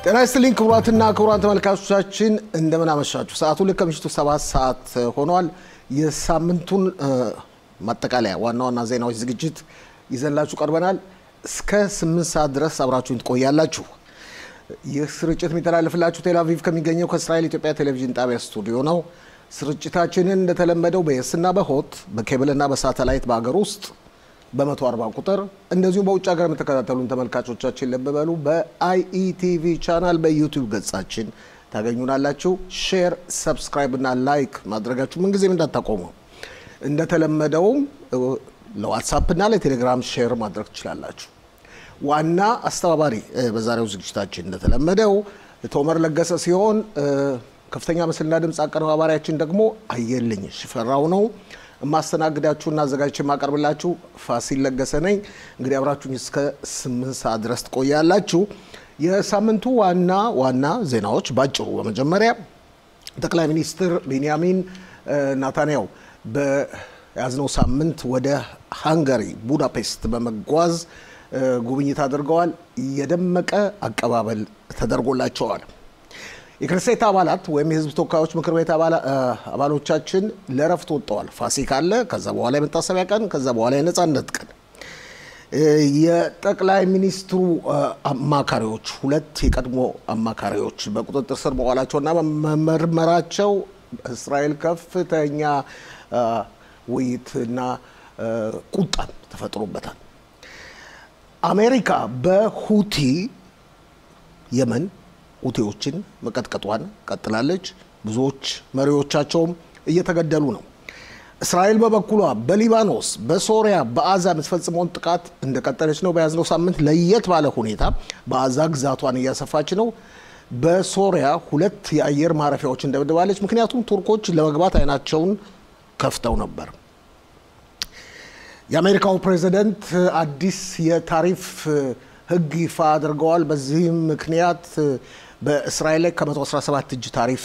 ጤና ይስጥልኝ ክቡራትና ክቡራን ተመልካቾቻችን እንደምን አመሻችሁ። ሰዓቱ ልክ ከምሽቱ 7 ሰዓት ሆኗል። የሳምንቱን ማጠቃለያ ዋና ዜናዎች ዝግጅት ይዘንላችሁ ቀርበናል። እስከ 8 ሰዓት ድረስ አብራችሁን ትቆያላችሁ። ይህ ስርጭት የሚተላለፍላችሁ ቴል አቪቭ ከሚገኘው ከእስራኤል ኢትዮጵያ ቴሌቪዥን ጣቢያ ስቱዲዮ ነው። ስርጭታችንን እንደተለመደው በየስና በሆት በኬብልና በሳተላይት በአገር ውስጥ በ140 ቁጥር እንደዚሁ በውጭ ሀገር የምትከታተሉን ተመልካቾቻችን ለበበሉ በአይኢቲቪ ቻናል በዩቲዩብ ገጻችን ታገኙናላችሁ። ሼር፣ ሰብስክራይብ እና ላይክ ማድረጋችሁ ምን ጊዜም እንዳታቆሙ። እንደተለመደው ለዋትስአፕ እና ለቴሌግራም ሼር ማድረግ ትችላላችሁ። ዋና አስተባባሪ በዛሬው ዝግጅታችን እንደተለመደው ቶመር ለገሰ ሲሆን ከፍተኛ ምስልና ድምጽ አቀናባሪያችን ደግሞ አየልኝ ሽፈራው ነው። ማስተናግዳችሁና አዘጋጅቼ ማቀርብላችሁ ፋሲል ለገሰ ነኝ። እንግዲህ አብራችሁኝ እስከ 8 ሰዓት ድረስ ትቆያላችሁ። የሳምንቱ ዋና ዜናዎች ባጭሩ በመጀመሪያ ጠቅላይ ሚኒስትር ቤንያሚን ኔታንያሁ በያዝነው ሳምንት ወደ ሃንጋሪ ቡዳፔስት በመጓዝ ጉብኝት አድርገዋል። የደመቀ አቀባበል ተደርጎላቸዋል። የክርስቲያን አባላት ወይም የህዝብ ተወካዮች ምክር ቤት አባሎቻችን ለረፍት ወጥተዋል። ፋሲካ አለ፣ ከዛ በኋላ የመታሰቢያ ቀን፣ ከዛ በኋላ የነጻነት ቀን። የጠቅላይ ሚኒስትሩ አማካሪዎች ሁለት የቀድሞ አማካሪዎች በቁጥጥር ስር መዋላቸውና መመርመራቸው እስራኤል ከፍተኛ ውይይትና ቁጣን ተፈጥሮበታል። አሜሪካ በሁቲ የመን ሁቲዎችን መቀጥቀጧን ቀጥላለች። ብዙዎች መሪዎቻቸውም እየተገደሉ ነው። እስራኤል በበኩሏ በሊባኖስ፣ በሶሪያ፣ በአዛ የምትፈጽመውን ጥቃት እንደቀጠለች ነው። በያዝነው ሳምንት ለየት ባለ ሁኔታ በአዛ ግዛቷን እያሰፋች ነው። በሶሪያ 2 የአየር ማረፊያዎችን ደብድባለች። ምክንያቱም ቱርኮች ለመግባት አይናቸውን ከፍተው ነበር። የአሜሪካው ፕሬዝዳንት አዲስ የታሪፍ ህግ ይፋ አድርገዋል። በዚህም ምክንያት በእስራኤል ላይ ከ117 እጅ ታሪፍ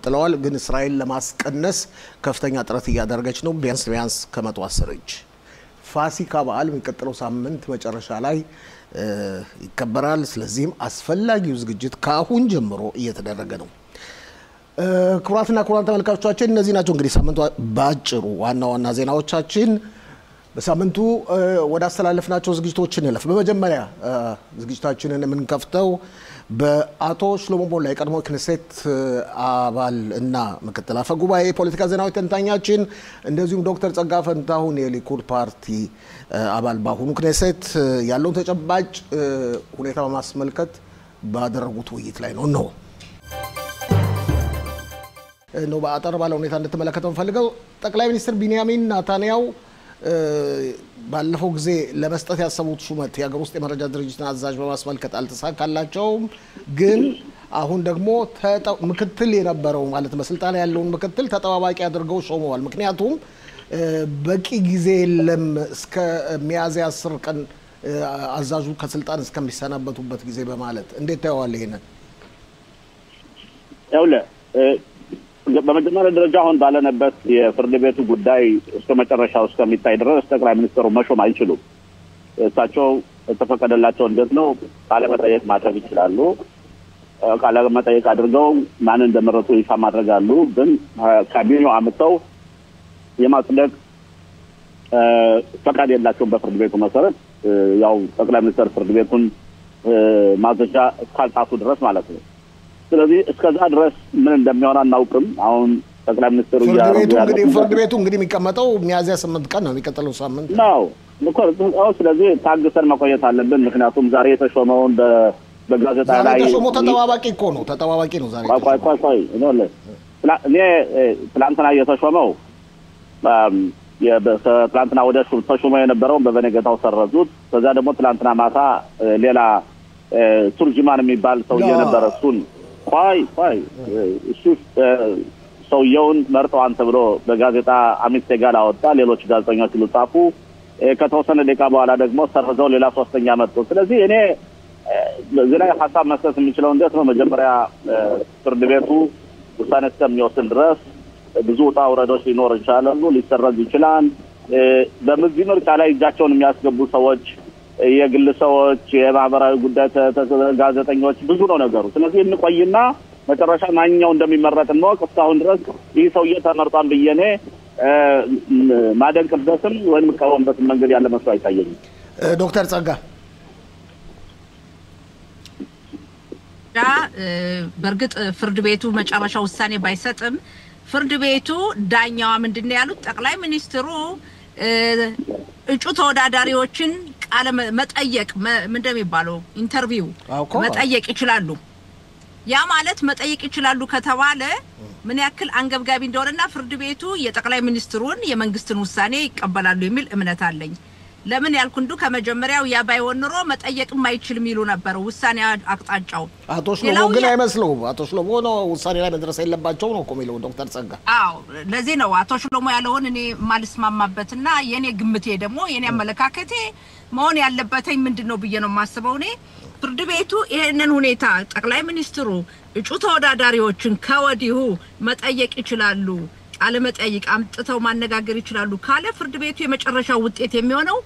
ጥለዋል። ግን እስራኤል ለማስቀነስ ከፍተኛ ጥረት እያደረገች ነው። ቢያንስ ከ110 እጅ። ፋሲካ በዓል የሚቀጥለው ሳምንት መጨረሻ ላይ ይከበራል። ስለዚህም አስፈላጊው ዝግጅት ከአሁን ጀምሮ እየተደረገ ነው። ክቡራትና ክቡራን ተመልካቾቻችን እነዚህ ናቸው እንግዲህ ሳምንቱ ባጭሩ ዋና ዜናዎቻችን። በሳምንቱ ወደ አስተላለፍናቸው ዝግጅቶች እንለፍ። በመጀመሪያ ዝግጅታችንን የምንከፍተው በአቶ ሽሎሞ ሞላ የቀድሞ ክኔሴት አባል እና ምክትል አፈ ጉባኤ የፖለቲካ ዜናዊ ተንታኛችን እንደዚሁም ዶክተር ጸጋ ፈንታሁን የሊኩድ ፓርቲ አባል በአሁኑ ክኔሴት ያለውን ተጨባጭ ሁኔታ በማስመልከት ባደረጉት ውይይት ላይ ነው በአጠር ባለ ሁኔታ እንድትመለከተው ፈልገው ጠቅላይ ሚኒስትር ቤንያሚን ኔታንያሁ ባለፈው ጊዜ ለመስጠት ያሰቡት ሹመት የሀገር ውስጥ የመረጃ ድርጅትን አዛዥ በማስመልከት አልተሳካላቸውም። ግን አሁን ደግሞ ምክትል የነበረው ማለት በስልጣን ያለውን ምክትል ተጠባባቂ አድርገው ሾመዋል። ምክንያቱም በቂ ጊዜ የለም እስከ ሚያዝያ 10 ቀን አዛዡ ከስልጣን እስከሚሰናበቱበት ጊዜ በማለት እንዴት ታየዋለህ ይሄንን? ያውለ በመጀመሪያ ደረጃ አሁን ባለነበት የፍርድ ቤቱ ጉዳይ እስከ መጨረሻው እስከሚታይ ድረስ ጠቅላይ ሚኒስትሩ መሾም አይችሉም። እሳቸው ተፈቀደላቸው እንዴት ነው ቃለ መጠይቅ ማድረግ ይችላሉ። ቃለ መጠይቅ አድርገው ማን እንደመረጡ ይፋ ማድረጋሉ። ግን ካቢኔው አመጣው የማጽደቅ ፈቃድ የላቸውም በፍርድ ቤቱ መሰረት። ያው ጠቅላይ ሚኒስትር ፍርድ ቤቱን ማዘዣ ካልጣቱ ድረስ ማለት ነው። ስለዚህ እስከዛ ድረስ ምን እንደሚሆን አናውቅም። አሁን ጠቅላይ ሚኒስትሩ ፍርድ ቤቱ እንግዲህ የሚቀመጠው ሚያዝያ 8 ቀን ነው የሚቀጥለው ሳምንት ነው። ስለዚህ ታግሰን መቆየት አለብን። ምክንያቱም ዛሬ የተሾመውን በጋዜጣ ላይ የተሾመው ተጠባባቂ እኮ ነው። ተጠባባቂ ነው ዛሬ እኔ ትላንትና የተሾመው ትላንትና ወደ ተሾመው የነበረውን በበነገታው ሰረዙት። ከዛ ደግሞ ትላንትና ማታ ሌላ ቱርጅማን የሚባል ሰውዬ ነበር። እሱን እሱ ሰውየውን መርጠዋን ተብሎ በጋዜጣ አሚት ሴጋል አወጣ። ሌሎች ጋዜጠኞች ጻፉ። ከተወሰነ ደቂቃ በኋላ ደግሞ ሰርዘው ሌላ ሶስተኛ መጡ። ስለዚህ እኔ በዚህ ላይ ሀሳብ መስጠት የሚችለው እንዴት ነው? መጀመሪያ ፍርድ ቤቱ ውሳኔ እስከሚወስን ድረስ ብዙ ውጣ ውረዶች ሊኖር ይችላሉ፣ ሊሰረዝ ይችላል። በዚህ ምርጫ ላይ እጃቸውን የሚያስገቡ ሰዎች የግል ሰዎች የማህበራዊ ጉዳይ ጋዜጠኞች ብዙ ነው ነገሩ ስለዚህ እንቆይና መጨረሻ ማንኛው እንደሚመረጥ ነው እስካሁን ድረስ ይህ ሰውዬ ተመርጧል በየኔ ማደንቅበትም ወይም መቃወምበትም መንገድ ያለ መስሎ አይታየኝም ዶክተር ጸጋ በርግጥ ፍርድ ቤቱ መጨረሻ ውሳኔ ባይሰጥም ፍርድ ቤቱ ዳኛዋ ምንድነው ያሉት ጠቅላይ ሚኒስትሩ እጩ ተወዳዳሪዎችን ቃለ መጠየቅ እንደሚባለው ኢንተርቪው መጠየቅ ይችላሉ ያ ማለት መጠየቅ ይችላሉ ከተባለ ምን ያክል አንገብጋቢ እንደሆነና ፍርድ ቤቱ የጠቅላይ ሚኒስትሩን የመንግስትን ውሳኔ ይቀበላሉ የሚል እምነት አለኝ ለምን ያልኩንዱ ከመጀመሪያው ያ ባይሆን ኖሮ መጠየቅም አይችልም ይሉ ነበር ውሳኔ አቅጣጫው አቶ ሽሎሞ ግን አይመስለው አቶ ሽሎሞ ነው ውሳኔ ላይ መድረስ የለባቸው ነው እኮ የሚለው ዶክተር ጸጋ አዎ ለዚህ ነው አቶ ሽሎሞ ያለውን እኔ ማልስማማበትና የኔ ግምቴ ደግሞ የኔ አመለካከቴ መሆን ያለበትኝ ምንድነው ብዬ ነው ማስበው እኔ ፍርድ ቤቱ ይሄንን ሁኔታ ጠቅላይ ሚኒስትሩ እጩ ተወዳዳሪዎችን ከወዲሁ መጠየቅ ይችላሉ ቃለ መጠይቅ አምጥተው ማነጋገር ይችላሉ ካለ ፍርድ ቤቱ የመጨረሻው ውጤት የሚሆነው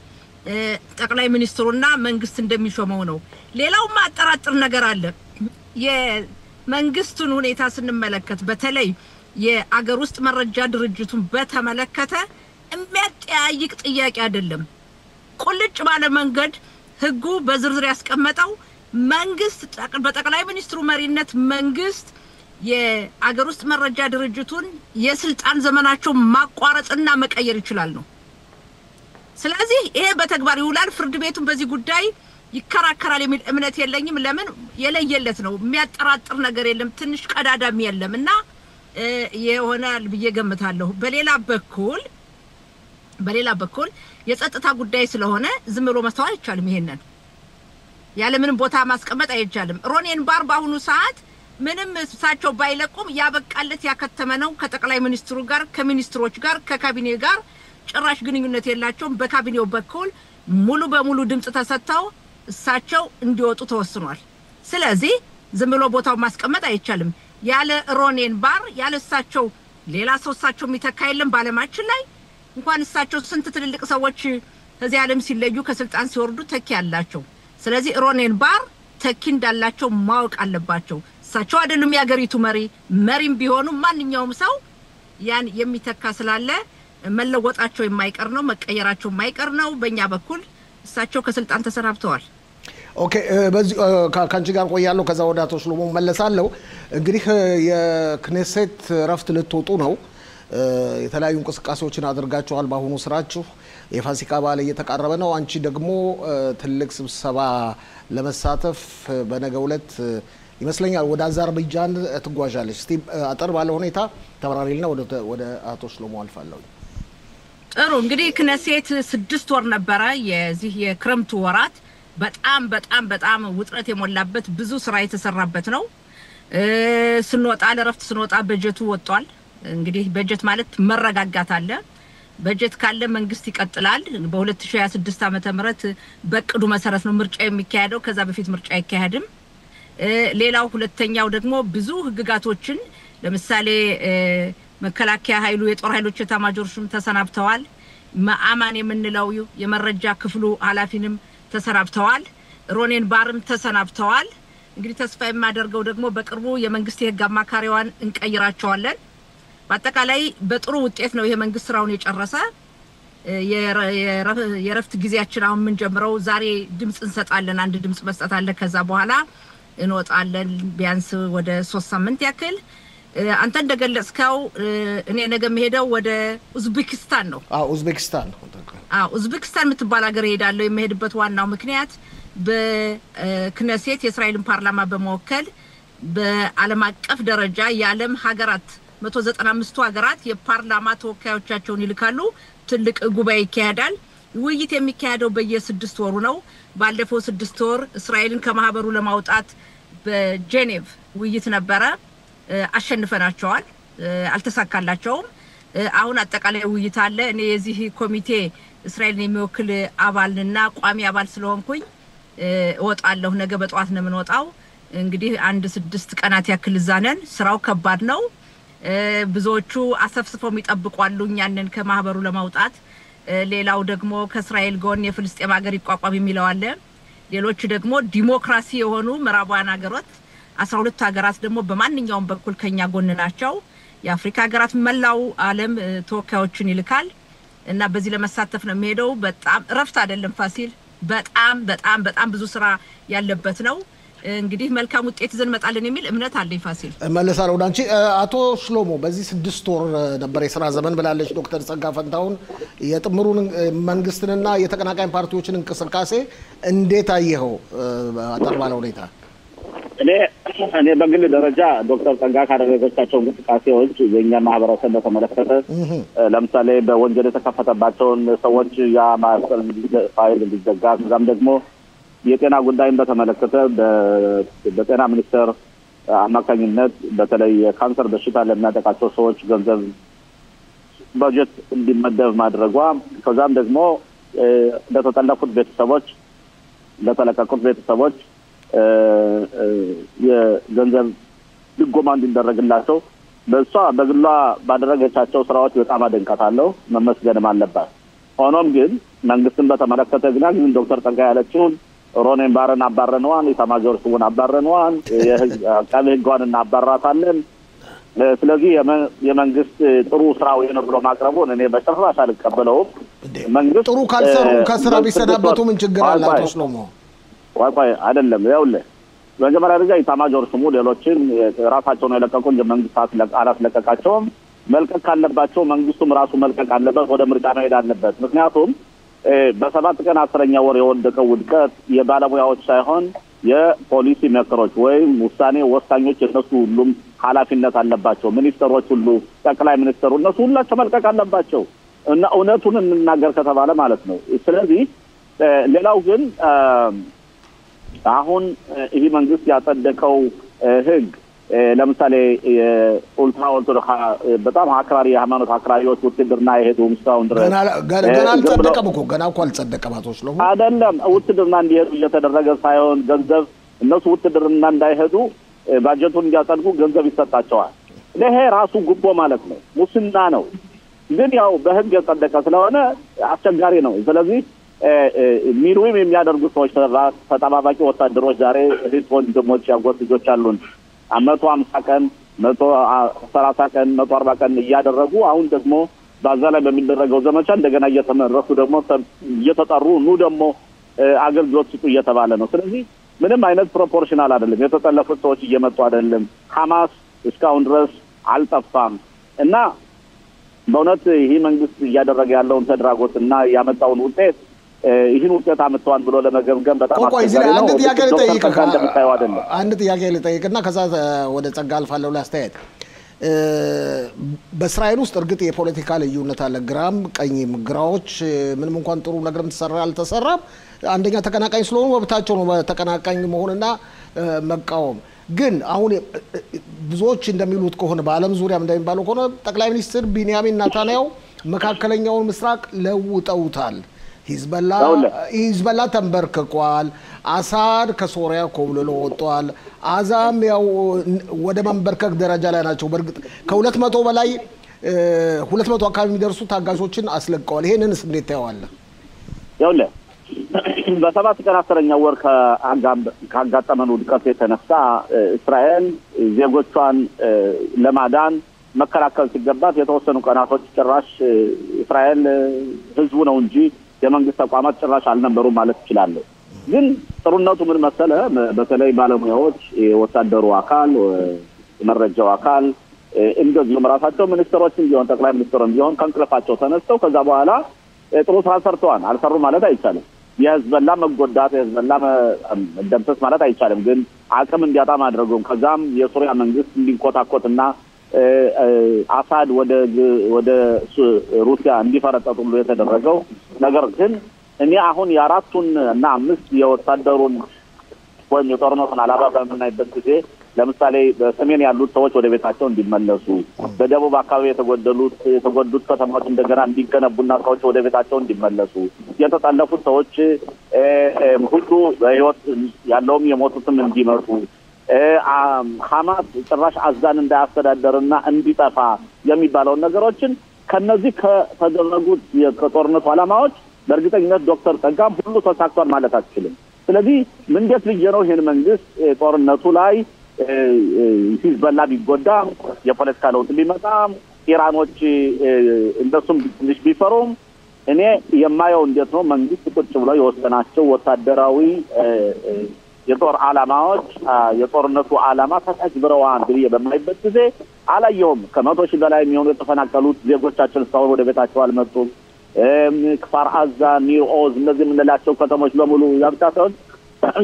ጠቅላይ ሚኒስትሩና መንግስት እንደሚሾመው ነው ሌላው ማጠራጥር ነገር አለ የመንግስቱን ሁኔታ ስንመለከት በተለይ የአገር ውስጥ መረጃ ድርጅቱን በተመለከተ የሚያጠያይቅ ጥያቄ አይደለም ቁልጭ ባለ መንገድ ህጉ በዝርዝር ያስቀመጠው መንግስት በጠቅላይ ሚኒስትሩ መሪነት መንግስት የአገር ውስጥ መረጃ ድርጅቱን የስልጣን ዘመናቸው ማቋረጥና መቀየር ይችላል ነው ስለዚህ ይሄ በተግባር ይውላል ፍርድ ቤቱን በዚህ ጉዳይ ይከራከራል የሚል እምነት የለኝም ለምን የለየለት ነው የሚያጠራጥር ነገር የለም ትንሽ ቀዳዳም የለምና የሆነል ብዬ ገምታለሁ በሌላ በኩል የጸጥታ ጉዳይ ስለሆነ ዝም ብሎ መስተዋል ይቻላል ይሄንን ያለ ምንም ቦታ ማስቀመጥ አይቻልም ሮኔን ባር ባሁኑ ሰዓት ምንም እሳቸው ባይለቁም ያበቃለት ያከተመ ነው ከጠቅላይ ሚኒስትሩ ጋር ከሚኒስትሮች ጋር ከካቢኔ ጋር ጭራሽ ግንኙነት የላቸውም በካቢኔው በኩል ሙሉ በሙሉ ድምጽ ተሰጥተው እሳቸው እንዲወጡ ተወስኗል ስለዚህ ዝም ብሎ ቦታው ማስቀመጥ አይቻልም ያለ ሮኔን ባር ያለ እሳቸው ሌላ ሰው እሳቸው የሚተካ የለም ባለማችን ላይ እንኳን እሳቸው ስንት ትልልቅ ሰዎች ከዚህ ዓለም ሲለዩ ከስልጣን ሲወርዱ ተኪ ያላቸው ስለዚህ ሮኔን ባር ተኪ እንዳላቸው ማወቅ አለባቸው እሳቸው አይደሉም ያገሪቱ መሪም ቢሆኑ ማንኛውም ሰው ያን የሚተካ ስላለ መለወጣቸው የማይቀር ነው መቀየራቸው የማይቀር ነው በእኛ በኩል እሳቸው ከስልጣን ተሰናብተዋል ኦኬ በዚህ ካንቺ ጋር ቆያለሁ ከዛ ወደ አቶ ሽሎሞ መለሳለሁ እንግዲህ የክኔሴት ረፍት ልትወጡ ነው የተለያዩ እንቅስቃሴዎችን አድርጋችኋል ባሁኑ ስራችሁ የፋሲካ በዓል እየተቃረበ ነው አንቺ ደግሞ ትልቅ ስብሰባ ለመሳተፍ በነገው ዕለት ይመስለኛል ወደ አዘርባይጃን ትጓዣለሽ እስቲ አጠር ባለ ሁኔታ ተብራሪልና ወደ አቶ ሽሎሞ አልፋለሁ ጥሩ እንግዲህ ክኔሴት 6 ወር ነበረ የዚህ የክረምቱ ወራት በጣም ውጥረት የሞላበት ብዙ ስራ የተሰራበት ነው ስንወጣ ለረፍት ስንወጣ በጀቱ ወጥቷል እንግዲህ በጀት ማለት መረጋጋት አለ በጀት ካለ መንግስት ይቀጥላል በ2026 ዓመተ ምህረት በቅዱ መሰረት ነው ምርጫ የሚካሄደው ከዛ በፊት ምርጫ አይካሄድም ሌላው ሁለተኛው ደግሞ ብዙ ህግጋቶችን ለምሳሌ መከላከያ ኃይሉ የጦር ኃይሎች ተማጆርሽም ተሰናብተዋል ማአማን የምንለው የመረጃ ክፍሉ ኃላፊንም ተሰናብተዋል ሮኔን ባርም ተሰናብተዋል እንግዲህ ተስፋ የማደርገው ደግሞ በቅርቡ የመንግስት የህግ አማካሪዋን እንቀይራቸዋለን በአጠቃላይ በጥሩ ውጤት ነው ይሄ መንግስት ስራውን የጨረሰ የረፍት ጊዜያችን አሁን ምን ጀምረው ዛሬ ድምጽ እንሰጣለን አንድ ድምጽ መስጠት አለ ከዛ በኋላ እንወጣለን ቢያንስ ወደ 3 ሳምንት ያክል አንተ እንደገለጽከው እኔ ነገ መሄደው ወደ ኡዝቤኪስታን ነው ኡዝቤኪስታን የምትባል ሀገር ሄዳለሁ የመሄድበት ዋናው ምክንያት በክኔሴት የእስራኤልን ፓርላማ በመወከል በዓለም አቀፍ ደረጃ የዓለም ሀገራት 195 ሀገራት የፓርላማ ተወካዮቻቸውን ይልካሉ ትልቅ ጉባኤ ይካሄዳል ውይይት የሚካሄደው በየ6 ወሩ ነው ባለፈው 6 ወር እስራኤልን ከማህበሩ ለማውጣት በጄኔቭ ውይይት ነበረ አሸንፈናቸዋል አልተሳካላቸውም አሁን አጠቃላይ ውይይት አለ እኔ የዚህ ኮሚቴ እስራኤልን የሚወክል አባልና ቋሚ አባል ስለሆንኩኝ እወጣለሁ ነገ በጧት ነው የምንወጣው እንግዲህ 6 ቀናት ያክል ዛነን ስራው ከባድ ነው ብዙዎቹ አሰፍስፈው የሚጠብቋሉ እኛንን ከማህበሩ ለማውጣት ሌላው ደግሞ ከእስራኤል ጎን የፍልስጤም ሀገር ይቋቋም የሚለው አለ። ሌሎች ደግሞ ዲሞክራሲ የሆኑ ምዕራባውያን ሀገራት 12 ሀገራት ደግሞ በማንኛውም በኩል ከኛ ጎን ናቸው። የአፍሪካ ሀገራት መላው ዓለም ተወካዮችን ይልካል እና በዚህ ለመሳተፍ ነው የሚሄደው። በጣም ረፍት አይደለም ፋሲል፣ በጣም ብዙ ስራ ያለበት ነው። እንግዲህ መልካም ውጤት ይዘን መጣለን የሚል እምነት አለኝ። ፋሲል መለሳለሁ ዳንቺ። አቶ ሽሎሞ በዚህ 6 ወር ነበር የሥራ ዘመን ብላለች ዶክተር ጸጋ ፈንታሁን። የጥምሩን መንግስትንና የተቀናቃኝ ፓርቲዎችን እንቅስቃሴ እንዴት አየኸው? አጠር ባለ ሁኔታ። እኔ በግል ደረጃ ዶክተር ጸጋ ካደረገቻቸው እንቅስቃሴዎች የኛ ማህበረሰብ በተመለከተ ለምሳሌ በወንጀል የተከፈተባቸውን ሰዎች ያ ማስተር ፋይል እንዲዘጋ ከዛም ደግሞ የጤና ጉዳይን በተመለከተ በጤና ሚኒስቴር አማካኝነት በተለይ የካንሰር በሽታ ለሚያጠቃቸው ሰዎች ገንዘብ በጀት እንዲመደብ ማድረጓ ከዛም ደግሞ ለተጠለፉት ቤተሰቦች ለተለቀቁት ቤተሰቦች የገንዘብ ድጎማ እንዲደረግላቸው በሷ በግሏ ባደረገቻቸው ስራዎች በጣም አደንቃታለሁ፣ መመስገንም አለባት። ሆኖም ግን መንግስትን በተመለከተ ግን ዶክተር ጸጋ ያለችውን ሮኔን ባረን አባረነዋን፣ ኢታማዦር ሹሙን አባረነዋን፣ የአቃቤ ሕጓን እናባራታለን። ስለዚህ የመንግስት ጥሩ ስራው ነው ብሎ ማቅረቡን እኔ በጭራሽ አልቀበለውም። መንግስት ጥሩ ካልሰሩ ከስራ ቢሰናበቱ ምን ችግር አለ? አቶ ሽሎሞ ዋይ አይደለም። ያውለ በመጀመሪያ ደረጃ ኢታማዦር ሹሙ ሌሎችን ራሳቸውን የለቀቁ የመንግስት አላስለቀቃቸውም። መልቀቅ ካለባቸው መንግስቱም ራሱ መልቀቅ አለበት፣ ወደ ምርጫ መሄድ አለበት። ምክንያቱም በ7 ቀን 10ኛ ወር የወደቀው ውድቀት የባለሙያዎች ሳይሆን የፖሊሲ ሜከሮች ወይም ውሳኔ ወሳኞች እነሱ ሁሉም ኃላፊነት አለባቸው። ሚኒስትሮች ሁሉ፣ ጠቅላይ ሚኒስትሩ እነሱ ሁላቸው መልቀቅ አለባቸው እና እውነቱን እንናገር ከተባለ ማለት ነው። ስለዚህ ሌላው ግን አሁን ይሄ መንግስት ያጸደቀው ህግ ለምሳሌ ኡልትራ ኦርቶዶክስ በጣም አክራሪ የሃይማኖት አክራሪዎች ውትድርና የሄዱም እስካሁን ድረስ ገና አልጸደቀም እኮ ገና እኮ አልጸደቀም። አቶ ሽሎሞ አይደለም ውትድርና እንዲሄዱ እየተደረገ ሳይሆን ገንዘብ እነሱ ውትድርና እንዳይሄዱ ባጀቱን እንዲያጸድቁ ገንዘብ ይሰጣቸዋል። ይሄ ራሱ ጉቦ ማለት ነው፣ ሙስና ነው። ግን ያው በህግ የጸደቀ ስለሆነ አስቸጋሪ ነው። ስለዚህ ሚሩም የሚያደርጉ ሰዎች ተጠባባቂ ወታደሮች ዛሬ እህት ወንድሞች ያጎት ልጆች አሉን 150 ቀን 130 ቀን 140 ቀን እያደረጉ አሁን ደግሞ ባዛ ላይ በሚደረገው ዘመቻ እንደገና እየተመረሱ ደግሞ እየተጠሩ ኑ ደግሞ አገልግሎት ስጡ እየተባለ ነው። ስለዚህ ምንም አይነት ፕሮፖርሽናል አይደለም። የተጠለፉት ሰዎች እየመጡ አይደለም። ሐማስ እስካሁን ድረስ አልጠፋም እና በእውነት ይሄ መንግስት እያደረገ ያለውን ተድራጎትና ያመጣውን ውጤት ይህን ውጤት አመጣዋል ብሎ ለመገምገም በጣም አስቸጋሪ ነው። አንድ ጥያቄ ልጠይቅና ከዛ ወደ ጸጋ አልፋለሁ ላስተያየት። በእስራኤል ውስጥ እርግጥ የፖለቲካ ልዩነት አለ፣ ግራም ቀኝም። ግራዎች ምንም እንኳን ጥሩ ነገርም ተሰራ አልተሰራም አንደኛ ተቀናቃኝ ስለሆኑ መብታቸው ነው ተቀናቃኝ መሆንና መቃወም። ግን አሁን ብዙዎች እንደሚሉት ከሆነ በአለም ዙሪያ እንደሚባለው ከሆነ ጠቅላይ ሚኒስትር ቢንያሚን ኔታንያሁ መካከለኛውን ምስራቅ ለውጠውታል። ሂዝቦላ ተንበርክቋል። አሳድ ከሶሪያ ኮብልሎ ወጥቷል። አዛም ያው ወደ መንበርከክ ደረጃ ላይ ናቸው። በርግጥ ከ200 በላይ 200 አካባቢ የሚደርሱ ታጋሾችን አስለቀዋል። ይሄንንስ እንዴት ታየዋለህ? ያውለ በ7 ቀን 10ኛ ወር ካጋጠመን ውድቀት የተነሳ እስራኤል ዜጎቿን ለማዳን መከላከል ሲገባት የተወሰኑ ቀናቶች ጭራሽ እስራኤል ህዝቡ ነው እንጂ የመንግስት ተቋማት ጭራሽ አልነበሩ ማለት ይችላል። ግን ጥሩነቱ ምን መሰለ? በተለይ ባለሙያዎች የወታደሩ አካል መረጃው አካል እንደዚሁም ራሳቸው ሚኒስትሮችን ቢሆን ጠቅላይ ሚኒስትሩን ቢሆን ከንቅልፋቸው ተነስተው ከዛ በኋላ ጥሩ ስራ ሰርተዋል። አልሰሩ ማለት አይቻልም። የህዝበላ መጎዳት የህዝበላ ደምሰስ ማለት አይቻልም። ግን አቅም እንዲያጣ ማድረጉም ከዛም የሱሪያ መንግስት እንዲንኮታኮትና አሳድ ወደ ሩሲያ እንዲፈረጠጡ ሁሉ የተደረገው ነገር ግን እኔ አሁን የአራቱን እና 5 የወታደሩን ወይም የጦርነቱን አላባ በምናይበት ጊዜ ለምሳሌ በሰሜን ያሉት ሰዎች ወደ ቤታቸው እንዲመለሱ፣ በደቡብ አካባቢ የተጎዱት ከተማዎች እንደገና እንዲገነቡና ሰዎች ወደ ቤታቸው እንዲመለሱ፣ የተጠለፉት ሰዎች ሁሉ በህይወት ያለውም የሞቱትም እንዲመጡ፣ ሐማስ ጭራሽ አዛን እንዳያስተዳደርና እንዲጠፋ የሚባለው ነገሮችን ከነዚህ ከተደረጉት የጦርነቱ ዓላማዎች በእርግጠኝነት ዶክተር ጸጋም ሁሉ ተሳክቷል ማለት አትችልም። ስለዚህ እንዴት ልጅ ነው ይሄን መንግስት ጦርነቱ ላይ ሂዝቦላ ቢጎዳም የፖለቲካ ለውጥ ቢመጣም ኢራኖች እንደሱም ትንሽ ቢፈሩም እኔ የማየው እንዴት ነው መንግስት ቁጭ ብሎ የወሰናቸው ወታደራዊ የጦር ዓላማዎች የጦርነቱ ዓላማ ተተግብረዋል ብዬ በማይበት ጊዜ አላየሁም። ከ100 ሺህ በላይ የሚሆኑ የተፈናቀሉት ዜጎቻችን እስካሁን ወደ ቤታቸው አልመጡም። ክፋር አዛ፣ ኒር ኦዝ እነዚህ የምንላቸው ከተሞች በሙሉ ያብታተው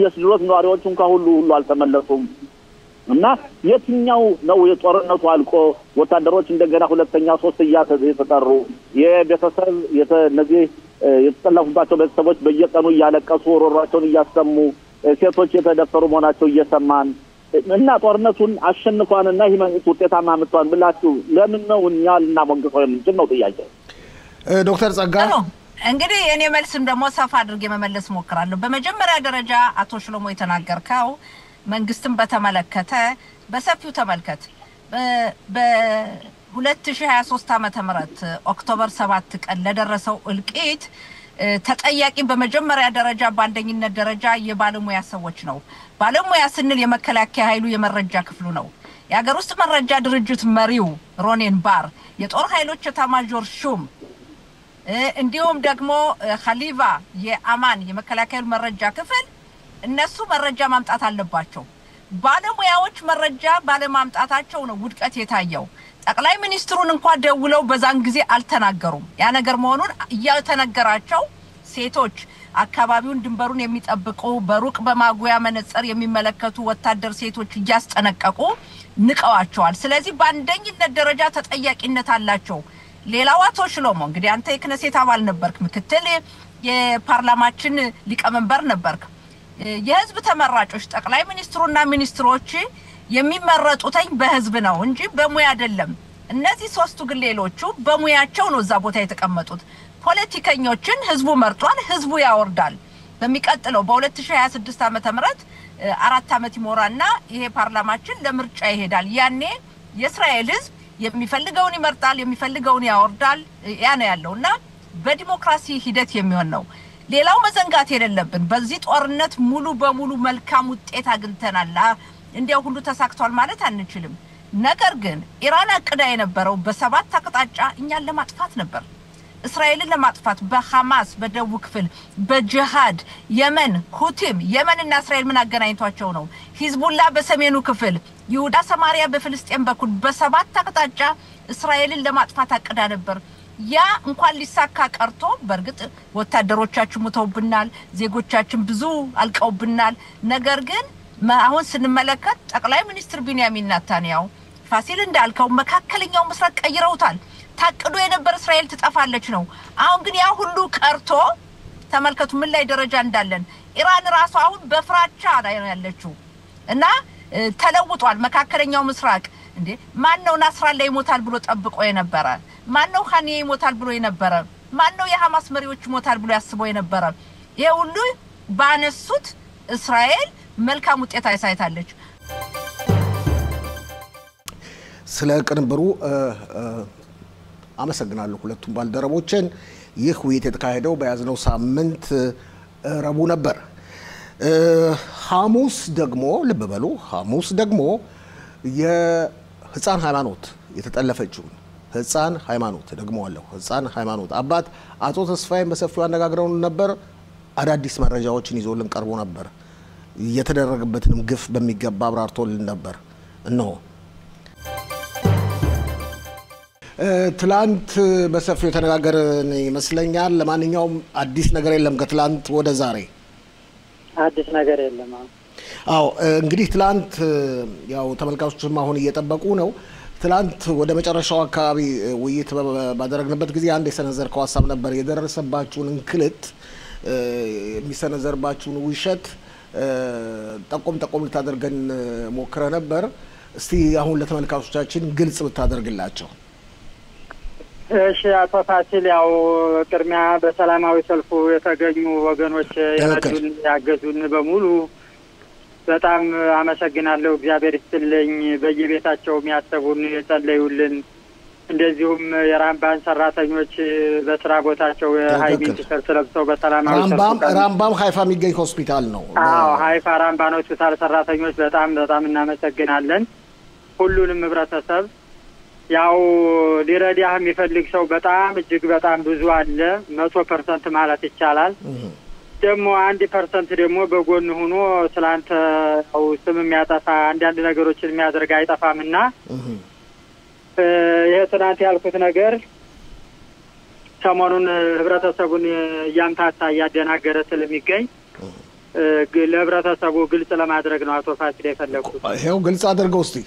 የስድሮት ነዋሪዎች እንኳን ሁሉ አልተመለሱም። እና የትኛው ነው የጦርነቱ አልቆ ወታደሮች እንደገና ሁለተኛ ሶስተኛ የተጠሩ የቤተሰብ እነዚህ የተጠለፉባቸው ቤተሰቦች በየቀኑ እያለቀሱ ሮሯቸውን እያሰሙ ሴቶች የተደፈሩ መሆናቸው እየሰማን እና ጦርነቱን አሸንፏንና ይህ መንግስት ውጤታማ አምጥቷል ብላችሁ ለምን ነው እኛ ልናሞግሰው የምንችል ነው ጥያቄ። ዶክተር ጸጋ እንግዲህ እኔ መልስም ደግሞ ሰፋ አድርጌ መመለስ ሞክራለሁ። በመጀመሪያ ደረጃ አቶ ሽሎሞ የተናገርከው መንግስትን በተመለከተ በሰፊው ተመልከት። በ2023 ዓመተ ምህረት ኦክቶበር 7 ቀን ለደረሰው እልቂት ተጠያቂ በመጀመሪያ ደረጃ በአንደኝነት ደረጃ የባለሙያ ሰዎች ነው። ባለሙያ ስንል የመከላከያ ኃይሉ የመረጃ ክፍሉ ነው። የሀገር ውስጥ መረጃ ድርጅት መሪው ሮኔን ባር፣ የጦር ኃይሎች ኤታማዦር ሹም እንዲሁም ደግሞ ኸሊፋ የአማን የመከላከያ መረጃ ክፍል እነሱ መረጃ ማምጣት አለባቸው። ባለሙያዎች መረጃ ባለማምጣታቸው ነው ውድቀት የታየው። ጠቅላይ ሚኒስትሩን እንኳን ደውለው በዛን ጊዜ አልተናገሩም። ያ ነገር መሆኑን እያተነገራቸው ሴቶች አካባቢውን ድንበሩን የሚጠብቁ በሩቅ በማጉያ መነጽር የሚመለከቱ ወታደር ሴቶች እያስጠነቀቁ ንቀዋቸዋል። ስለዚህ በአንደኝነት ደረጃ ተጠያቂነት አላቸው። ሌላው አቶ ሽሎሞ እንግዲህ አንተ የክነሴት አባል ነበርክ፣ ምክትል የፓርላማችን ሊቀመንበር ነበርክ። የህዝብ ተመራጮች ጠቅላይ ሚኒስትሩና ሚኒስትሮች የሚመረጡትኝ በህዝብ ነው እንጂ በሙያ አይደለም። እነዚህ ሶስቱ ግሌሎቹ በሙያቸው ነው እዛ ቦታ የተቀመጡት። ፖለቲከኞችን ህዝቡ መርጧል፣ ህዝቡ ያወርዳል። በሚቀጥለው በ2026 ዓመተ ምህረት 4 ዓመት ይሞራና ይሄ ፓርላማችን ለምርጫ ይሄዳል። ያኔ የእስራኤል ህዝብ የሚፈልገውን ይመርጣል፣ የሚፈልገውን ያወርዳል። ያ ነው ያለውና በዲሞክራሲ ሂደት የሚሆን ነው። ሌላው መዘንጋት የሌለብን በዚህ ጦርነት ሙሉ በሙሉ መልካም ውጤት አግኝተናል፣ እንዲያው ሁሉ ተሳክቷል ማለት አንችልም። ነገር ግን ኢራን አቅዳ የነበረው በ7 አቅጣጫ እኛን ለማጥፋት ነበር። እስራኤልን ለማጥፋት በሐማስ በደቡብ ክፍል፣ በጂሃድ የመን ሁቲም የመንና እስራኤል ምን አገናኝቷቸው ነው? ሂዝቡላ በሰሜኑ ክፍል፣ ይሁዳ ሰማሪያ በፍልስጤም በኩል በ7 አቅጣጫ እስራኤልን ለማጥፋት አቅዳ ነበር። ያ እንኳን ሊሳካ ቀርቶ በርግጥ ወታደሮቻችን ሞተውብናል፣ ዜጎቻችን ብዙ አልቀውብናል። ነገር ግን አሁን ስንመለከት ጠቅላይ ሚኒስትር ቢንያሚን ኔታንያሁ ፋሲል እንዳልከው መካከለኛው ምስራቅ ቀይረውታል። ታቅዶ የነበር እስራኤል ትጠፋለች ነው። አሁን ግን ያ ሁሉ ቀርቶ ተመልከቱ ምን ላይ ደረጃ እንዳለን። ኢራን ራሱ አሁን በፍራቻ ላይ ያለችው እና ተለውጧል መካከለኛው ምስራቅ። እንዴ ማነው ናስራላ ይሞታል ብሎ ጠብቆ የነበረ? ማነው ኻኒያ ይሞታል ብሎ የነበረ? ማነው የሐማስ መሪዎች ይሞታል ብሎ ያስበው የነበረ? ይሄ ሁሉ ባነሱት እስራኤል መልካም ውጤት አይሳይታለች። ስለ ቅንብሩ አመሰግናለሁ ሁለቱም ባልደረቦችን። ይህ ውይይት የተካሄደው በያዝነው ሳምንት ረቡዕ ነበር። ሐሙስ ደግሞ ልብ በሉ፣ ሐሙስ ደግሞ የህፃን ሃይማኖት የተጠለፈችውን ህፃን ሃይማኖት ደግሞ አለው ህፃን ሃይማኖት አባት አቶ ተስፋዬን በሰፊው አነጋግረውን ነበር። አዳዲስ መረጃዎችን ይዞልን ቀርቦ ነበር። የተደረገበትንም ግፍ በሚገባ አብራርቶልን ነበር። እነሆ ትላንት በሰፊው የተነጋገርን ይመስለኛል። ለማንኛውም አዲስ ነገር የለም ከትላንት ወደ ዛሬ አዲስ ነገር የለም። አዎ እንግዲህ ትላንት ያው ተመልካቾችም አሁን እየጠበቁ ነው። ትላንት ወደ መጨረሻው አካባቢ ውይይት ባደረግንበት ጊዜ አንድ የሰነዘርከው ሀሳብ ነበር። የደረሰባችሁን እንክልት የሚሰነዘርባችሁን ውሸት ጠቆም ልታደርገን ሞክረ ነበር። እስቲ አሁን ለተመልካቾቻችን ግልጽ ብታደርግላቸው። እሺ አቶ ፋሲል፣ ያው ቅድሚያ በሰላማዊ ሰልፉ የተገኙ ወገኖች ያገዙን በሙሉ በጣም አመሰግናለሁ። እግዚአብሔር ይስጥልኝ። በየቤታቸው የሚያሰቡን የጸለዩልን እንደዚሁም የራምባን ሰራተኞች በስራ ቦታቸው የሃይሚን ቲሸርት ለብሰው በሰላማዊ ራምባም ሃይፋ የሚገኝ ሆስፒታል ነው። አዎ ሃይፋ ራምባን ሆስፒታል ሰራተኞች በጣም እናመሰግናለን። ሁሉንም ህብረተሰብ ያው ሊረዳህ የሚፈልግ ሰው በጣም እጅግ በጣም ብዙ አለ 100% ማለት ይቻላል። ደግሞ 1% ደግሞ በጎን ሆኖ ስላንተ ያው ስም የሚያጠፋ አንዳንድ ነገሮችን የሚያደርግ አይጠፋምና ይሄ ትናንት ያልኩት ነገር ሰሞኑን ህብረተሰቡን ያምታታ ያደናገረ ስለሚገኝ ለህብረተሰቡ ግልጽ ለማድረግ ነው አቶ ፋሲል የፈለኩት። ይሄው ግልጽ አድርገው እስቲ።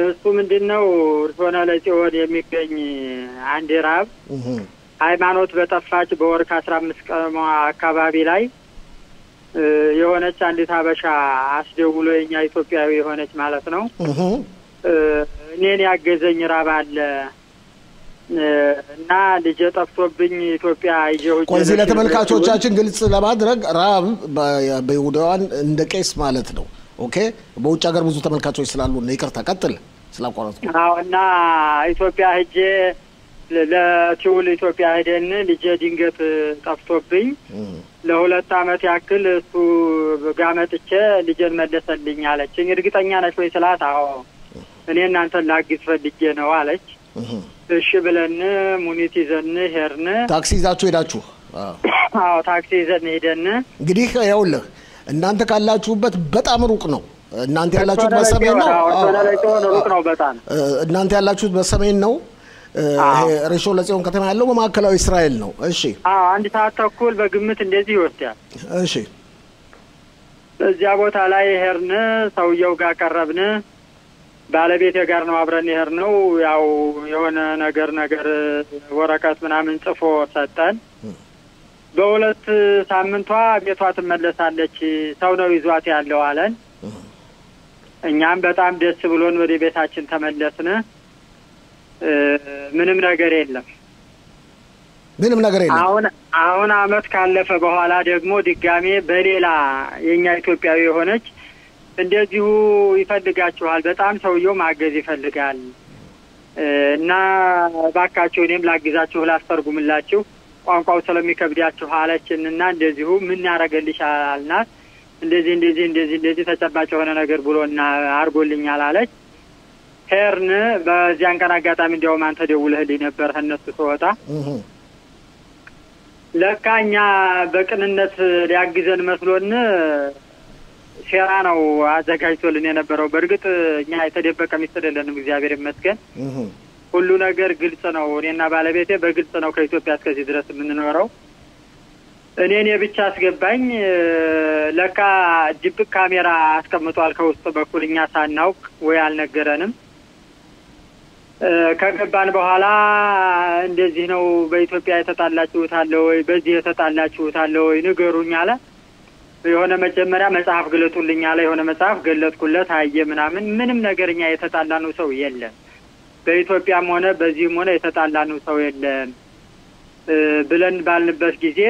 እሱ ምንድነው እርሶና ለጽዮን የሚገኝ አንድ ራብ ሃይማኖት በጠፋች በወር ከ15 ቀን አካባቢ ላይ የሆነች አንዲት ሀበሻ አስደውሎ የኛ ኢትዮጵያዊ የሆነች ማለት ነው እኔን ያገዘኝ ራብ አለ እና ልጅ ጠፍቶብኝ ኢትዮጵያ ይዤው ቆይ ለተመልካቾቻችን ግልጽ ለማድረግ ራብ በይሁዳውያን እንደ ቄስ ማለት ነው። ኦኬ በውጭ ሀገር ብዙ ተመልካቾች ስላሉ ነው። ይቅርታ ቀጥል ስላቋረጥኩ። አዎ እና ኢትዮጵያ ሄጄ ለቲውል ኢትዮጵያ ሄደን ልጅ ድንገት ጠፍቶብኝ ለ2 አመት ያክል እሱ ጋር መጥቼ ልጅን መለሰልኝ አለችኝ። እርግጠኛ ነሽ ወይ ስላት አዎ እኔ እናንተን ላግዝ ፈልጌ ነው አለች። እሺ ብለን ሙኒት ይዘን ሄርን። ታክሲ ይዛችሁ ሄዳችሁ? አዎ ታክሲ ይዘን ሄደን እንግዲህ ያውልህ እናንተ ካላችሁበት በጣም ሩቅ ነው። እናንተ ያላችሁት በሰሜን ነው። ሩቅ ነው በጣም። እናንተ ያላችሁት በሰሜን ነው። ይሄ ሬሾ ለጽዮን ከተማ ያለው በማዕከላዊ እስራኤል ነው። እሺ አዎ 1 ሰዓት ተኩል በግምት እንደዚህ ይወስዳል። እሺ እዚያ ቦታ ላይ ሄርን። ሰውየው ጋር ቀረብን። ባለቤቴ ጋር ነው አብረን ሄርነው። ያው የሆነ ነገር ወረቀት ምናምን ጽፎ ሰጠን። በ2 ሳምንቷ ቤቷ ትመለሳለች ሰው ነው ይዟት ያለው አለን። እኛም በጣም ደስ ብሎን ወደ ቤታችን ተመለስን። ምንም ነገር የለም። አሁን አመት ካለፈ በኋላ ደግሞ ድጋሜ በሌላ የኛ ኢትዮጵያዊ የሆነች እንደዚሁ ይፈልጋችኋል በጣም ሰውየው ማገዝ ይፈልጋል እና ባካችሁ እኔም ላግዛችሁ ላስተርጉምላችሁ ቋንቋው ስለሚከብዳችሁ አለችንና እንደዚሁ ምን ያረጋልሻል አልናት። እንደዚህ ተጨባጭ የሆነ ነገር ብሎና አርጎልኛል አለች። ሄርን በዚያን ቀን አጋጣሚ እንደውም አንተ ደውለህልኝ ነበር እነሱ ተወጣ ለካኛ በቅንነት ሊያግዘን መስሎን ሴራ ነው አዘጋጅቶልን የነበረው። በርግጥ እኛ የተደበቀ ሚስጥር የለንም እግዚአብሔር ይመስገን። ሁሉ ነገር ግልጽ ነው። እኔና ባለቤቴ በግልጽ ነው ከኢትዮጵያ እስከዚህ ድረስ የምንኖረው። እኔን የብቻ አስገባኝ። ለካ ድብቅ ካሜራ አስቀምጧል ከውስጥ በኩል እኛ ሳናውቅ ወይ አልነገረንም። ከገባን በኋላ እንደዚህ ነው በኢትዮጵያ የተጣላችሁት አለ ወይ በዚህ የተጣላችሁት አለ ወይ ንገሩኝ አለ። የሆነ መጀመሪያ መጽሐፍ ግለጡልኝ አለ። የሆነ መጽሐፍ ገለጥኩለት አየ ምናምን ምንም ነገርኛ የተጣላነው ሰው የለም። በኢትዮጵያም ሆነ በዚህም ሆነ የተጣላነው ሰው የለም ብለን ባልንበት ጊዜ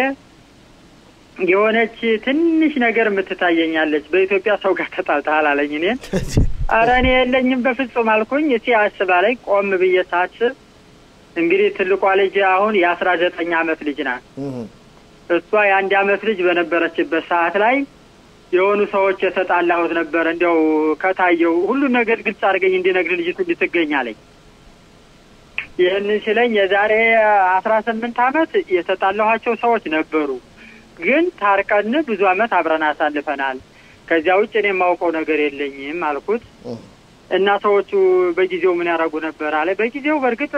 የሆነች ትንሽ ነገር የምትታየኛለች በኢትዮጵያ ሰው ጋር ተጣልተሃል አለኝ። እኔ ኧረ እኔ የለኝም በፍጹም አልኩኝ። እስቲ አስባለኝ ቆም ብዬ ሳስብ እንግዲህ ትልቋ ልጅ አሁን የ19 አመት ልጅ ናት። እሷ የ1 አመት ልጅ በነበረችበት ሰዓት ላይ የሆኑ ሰዎች የተጣላሁት ነበር እንደው ከታየው ሁሉ ነገር ግልጽ አድርገኝ እንዲነግር ልጅቱ እንድትገኛለኝ። ይህንን ሲለኝ የዛሬ 18 አመት የተጣላኋቸው ሰዎች ነበሩ ግን ታርቀን ብዙ አመት አብረን አሳልፈናል። ከዚያ ውጭ እኔ የማውቀው ነገር የለኝም አልኩት። እና ሰዎቹ በጊዜው ምን ያደርጉ ነበር አለ። በጊዜው በርግጥ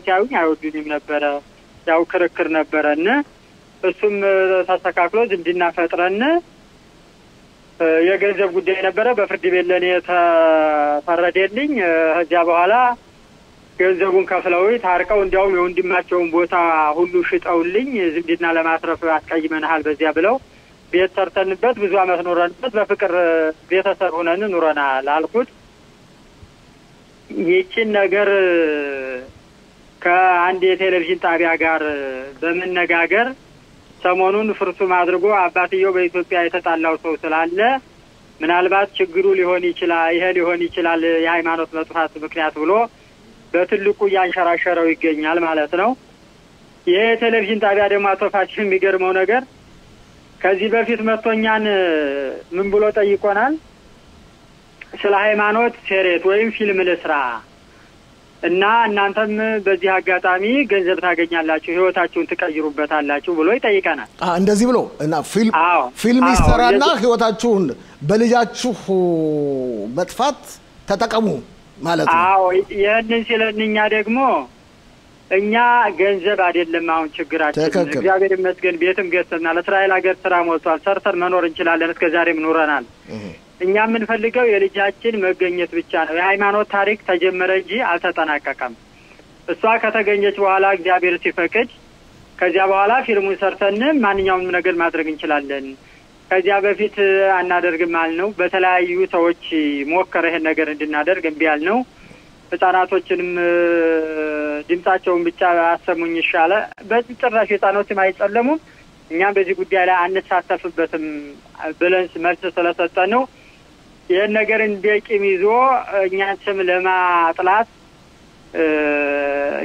ሲያዩኝ አይወዱኝም ነበር። ያው ክርክር ነበረና እሱም ተስተካክሎ ዝምድና ፈጥረን የገንዘብ ጉዳይ ነበረ። በፍርድ ቤት ለኔ ተፈረደልኝ። ከዚያ በኋላ ገንዘቡን ከፍለው ታርቀው እንዲያውም የወንድማቸውን ቦታ ሁሉ ሽጠውልኝ ዝምድና ለማትረፍ አስቀይመናል በዚያ ብለው ቤት ሰርተንበት ብዙ አመት ኖረንበት በፍቅር ቤተሰብ ሆነን ኖረናል አልኩት። ይህችን ነገር ከአንድ የቴሌቪዥን ጣቢያ ጋር በመነጋገር ሰሞኑን ፍርሱም አድርጎ አባትየው በኢትዮጵያ የተጣላው ሰው ስላለ ምናልባት ችግሩ ሊሆን ይችላል ይሄ ሊሆን ይችላል የሃይማኖት መጥፋት ምክንያት ብሎ በትልቁ ያንሸራሸረው ይገኛል ማለት ነው። ይሄ ቴሌቪዥን ጣቢያ ደግሞ አቶ ፋሲል የሚገርመው ነገር ከዚህ በፊት መጥቶኛን ምን ብሎ ጠይቆናል? ስለ ሃይማኖት ሴሬት ወይም ፊልም ልስራ እና እናንተም በዚህ አጋጣሚ ገንዘብ ታገኛላችሁ፣ ህይወታችሁን ትቀይሩበታላችሁ ብሎ ይጠይቀናል። እንደዚህ ብሎ እና ፊልም ይሰራና ህይወታችሁን በልጃችሁ መጥፋት ተጠቀሙ ማለት ነው። አዎ ይሄንን ሲለንኛ ደግሞ እኛ ገንዘብ አይደለም አሁን ችግራችን። እግዚአብሔር ይመስገን ቤትም ገዝተናል። ለእስራኤል ሀገር ስራ ሞልቷል። ሰርተን መኖር እንችላለን። እስከዛሬም ኖረናል። እኛ የምንፈልገው የልጃችን መገኘት ብቻ ነው። የሃይማኖት ታሪክ ተጀመረ እንጂ አልተጠናቀቀም። እሷ ከተገኘች በኋላ እግዚአብሔር ሲፈቅድ ከዚያ በኋላ ፊልሙን ሰርተን ማንኛውንም ነገር ማድረግ እንችላለን። ከዚያ በፊት አናደርግም አልነው። በተለያዩ ሰዎች ሞከረ ይሄን ነገር እንድናደርግ እምቢ አልነው። ህፃናቶችንም ድምጻቸውን ብቻ አሰሙኝ ይሻለ። በዚህ ጭራሽ ህፃኖችም አይጸለሙም፣ እኛም በዚህ ጉዳይ ላይ አንሳተፍበትም ብለን መልስ ስለሰጠን ነው። ይሄን ነገር እንደቂም ይዞ እኛን ስም ለማጥላት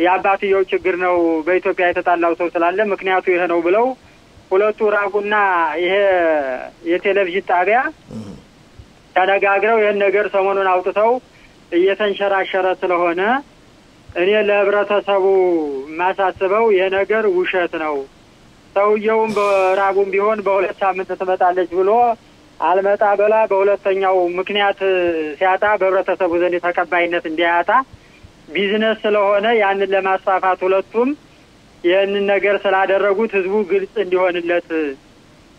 የአባትየው ችግር ነው በኢትዮጵያ የተጣላው ሰው ስላለ ምክንያቱ ይሄ ነው ብለው ሁለቱ ራጉና ይሄ የቴሌቪዥን ጣቢያ ተነጋግረው ይሄን ነገር ሰሞኑን አውጥተው እየተንሸራሸረ ስለሆነ እኔ ለህብረተሰቡ ማሳስበው ይሄ ነገር ውሸት ነው። ሰውየውም በራጉም ቢሆን በሁለት ሳምንት ትመጣለች ብሎ አልመጣ በላ በሁለተኛው ምክንያት ሲያጣ በህብረተሰቡ ዘንድ ተቀባይነት እንዲያጣ ቢዝነስ ስለሆነ ያንን ለማስፋፋት ሁለቱም ይህንን ነገር ስላደረጉት ህዝቡ ግልጽ እንዲሆንለት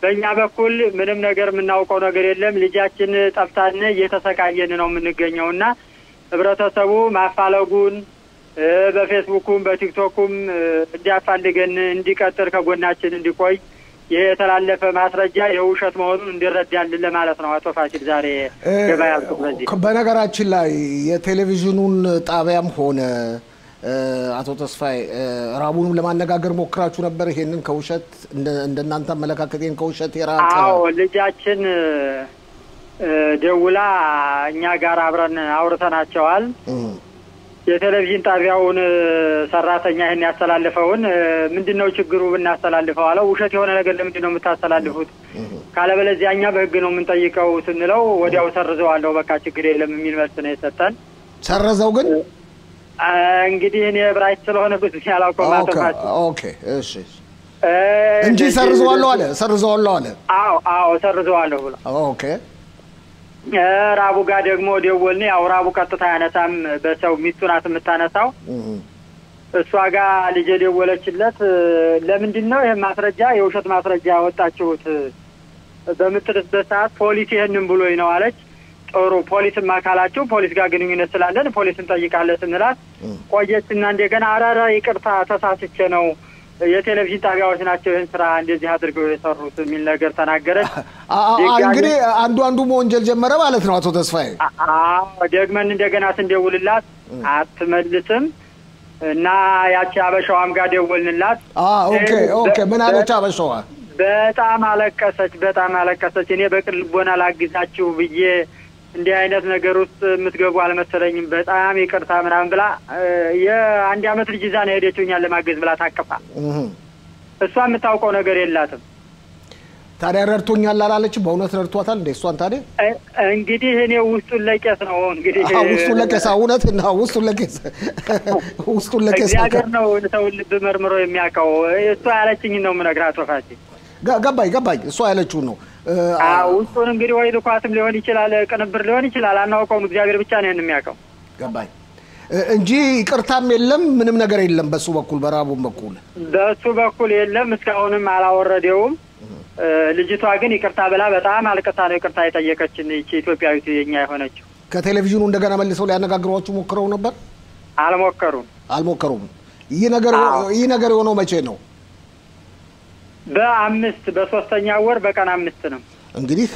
በእኛ በኩል ምንም ነገር የምናውቀው ነገር የለም። ልጃችን ጠፍታን እየተሰቃየን ነው የምንገኘውና ህብረተሰቡ ማፋለጉን በፌስቡኩም በቲክቶኩም እንዲያፋልገን እንዲቀጥል ከጎናችን እንዲቆይ ይሄ የተላለፈ ማስረጃ የውሸት መሆኑን እንዲረዳልን ለማለት ነው። አቶ ፋሲል ዛሬ ገበያ አልኩበት። በነገራችን ላይ የቴሌቪዥኑን ጣቢያም ሆነ አቶ ተስፋዬ ራቡንም ለማነጋገር ሞክራችሁ ነበር? ይሄንን ከውሸት እንደናንተ አመለካከት ይሄን ከውሸት የራቀ? አዎ ልጃችን ደውላ እኛ ጋር አብረን አውርተናቸዋል። የቴሌቪዥን ጣቢያውን ሰራተኛ ይሄን ያስተላልፈውን ምንድነው ችግሩ ብናስተላልፈው አለው። ውሸት የሆነ ነገር ለምንድነው የምታስተላልፉት? ካለበለዚያ እኛ በህግ ነው የምንጠይቀው ስንለው ወዲያው ሰርዘዋለሁ በቃ ችግር የለም የሚል መልስ ነው የሰጠን። ሰረዘው ግን እንግዲህ እኔ ብራይት ስለሆነ ብዙ ያላውቀው ማተፋት ኦኬ እሺ እንጂ ሰርዘዋለሁ አለ። አዎ ሰርዘዋለሁ ብሎ ኦኬ ራቡ ጋር ደግሞ ደወልን። ያው ራቡ ቀጥታ ያነሳም በሰው ሚስቱ ናት የምታነሳው። እሷ ጋር ልጅ ደወለችለት። ለምንድነው ይሄ ማስረጃ የውሸት ማስረጃ ያወጣችሁት በምትልበት ሰዓት ፖሊስ ይሄንን ብሎኝ ነው አለች። ጥሩ ፖሊስም አካላችሁ ፖሊስ ጋር ግንኙነት ስላለን ፖሊስን ጠይቃለን ስንላት ቆየችና እንደገና አራራ ይቅርታ ተሳስቼ ነው የቴሌቪዥን ጣቢያዎች ናቸው ይሄን ስራ እንደዚህ አድርገው የሰሩት የሚል ነገር ተናገረች። እንግዲህ አንዱ ወንጀል ጀመረ ማለት ነው አቶ ተስፋዬ። ደግመን እንደገና ስንደውልላት አትመልስም እና ያቺ አበሻዋም ጋር ደወልንላት። ኦኬ ምን አለች አበሻዋ? በጣም አለቀሰች። እኔ በቅን ልቦና ላግዛችሁ ብዬ እንዲህ አይነት ነገር ውስጥ የምትገቡ አልመሰለኝም፣ በጣም ይቅርታ ምናምን ብላ የአንድ አመት ልጅ ይዛ ነው ሄደችው እኛን ለማገዝ ብላ ታቀፋ። እሷ የምታውቀው ነገር የላትም። ታዲያ ረድቶኛል አላለችም? በእውነት ረድቷታል እንዴ እሷን? ታዲያ እንግዲህ እኔ ውስጡን ለቄስ ነው እንግዲህ ውስጡን ለቄስ እውነት እና ውስጡን ለቄስ እግዚአብሔር ነው ሰው ልብ መርምሮ የሚያውቀው። እሷ ያለችኝ ነው የምነግርህ አቶ ፋሲል። ገባኝ እሷ ያለችው ነው። ውስጡን እንግዲህ ወይ ልኳትም ሊሆን ይችላል፣ ቅንብር ሊሆን ይችላል፣ አናውቀውም። እግዚአብሔር ብቻ ነው የሚያውቀው። ገባኝ እንጂ ይቅርታም የለም ምንም ነገር የለም በሱ በኩል በራቡም በኩል የለም። እስካሁንም አላወረደውም። ልጅቷ ግን ይቅርታ ብላ በጣም አልቅሳ ነው ይቅርታ የጠየቀችን እቺ ኢትዮጵያዊት የኛ የሆነችው። ከቴሌቪዥኑ እንደገና መልሰው ሊያነጋግሯችሁ ሞክረው ነበር? አልሞከሩም። ይህ ነገር የሆነው መቼ ነው? በሶስተኛ ወር በቀን 5 ነው። እንግዲህ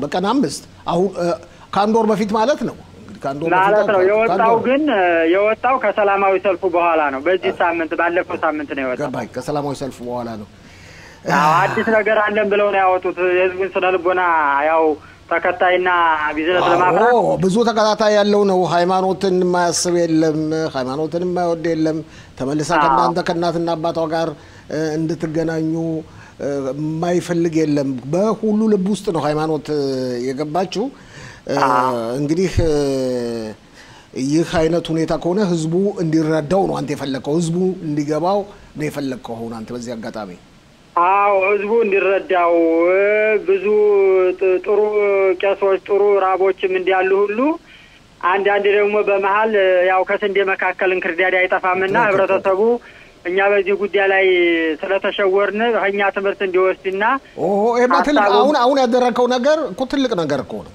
በቀን 5 አሁን ከአንድ ወር በፊት ማለት ነው። ማለት ነው የወጣው ከሰላማዊ ሰልፉ በኋላ ነው። በዚህ ሳምንት ባለፈው ሳምንት ነው የወጣው። ገባኝ። ከሰላማዊ ሰልፉ በኋላ ነው። አዲስ ነገር አለን ብለው ነው ያወጡት። የህዝቡን ስነ ልቦና ያው ተከታይና ቢዝነስ ለማፍራት ብዙ ተከታታይ ያለው ነው። ሃይማኖትን የማያስብ የለም፣ ሃይማኖትን የማይወድ የለም። ተመልሳ ከእናትና አባቷ ጋር እንድትገናኙ የማይፈልግ የለም። በሁሉ ልብ ውስጥ ነው ሃይማኖት የገባችው። እንግዲህ ይህ አይነት ሁኔታ ከሆነ ህዝቡ እንዲረዳው ነው አንተ የፈለከው፣ ህዝቡ እንዲገባው ነው የፈለከው ሆነ አንተ በዚህ አጋጣሚ። ህዝቡ እንዲረዳው ብዙ ጥሩ ቄሶች ጥሩ ራቦችም እንዲያሉ ሁሉ አንዳንድ ደግሞ በመሃል ያው ከስንዴ መካከል እንክርዳድ አይጠፋምና ህብረተሰቡ እኛ በዚህ ጉዳይ ላይ ስለተሸወርን እኛ ትምህርት እንዲወስድና አሁን ያደረከው ነገር እኮ ትልቅ ነገር እኮ ነው።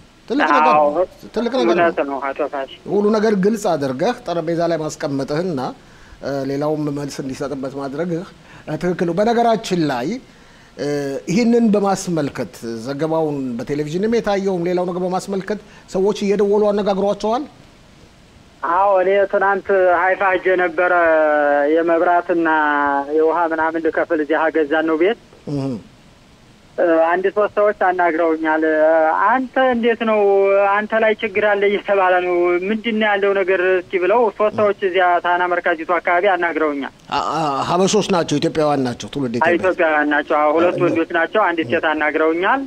ትልቅ ነገር ነው። አቶፋሽ ሁሉ ነገር ግልጽ አድርገህ ጠረጴዛ ላይ ማስቀመጥህና ሌላውም መልስ እንዲሰጥበት ማድረግህ ትክክል ነው። በነገራችን ላይ ይህንን በማስመልከት ዘገባውን በቴሌቪዥንም የታየውም ሌላው ነገር በማስመልከት ሰዎች እየደወሉ አነጋግሯቸዋል። እኔ ትናንት ሀይፋ ሄጄ ነበረ የመብራትና የውሃ ምናምን ልከፍል እዚህ ሀገዛን ነው ቤት አንድ ሶስት ሰዎች አናግረውኛል። አንተ እንዴት ነው አንተ ላይ ችግር አለ እየተባለ ነው ምንድነው ያለው ነገር እስኪ ብለው ሶስት ሰዎች እዚያ ታና መርካዚቱ አካባቢ አናግረውኛል። ሀበሾች ናቸው፣ ኢትዮጵያውያን ናቸው፣ ትውልድ ኢትዮጵያውያን ናቸው። ሁለት ወንዶች ናቸው፣ አንዲት ሴት አናግረውኛል።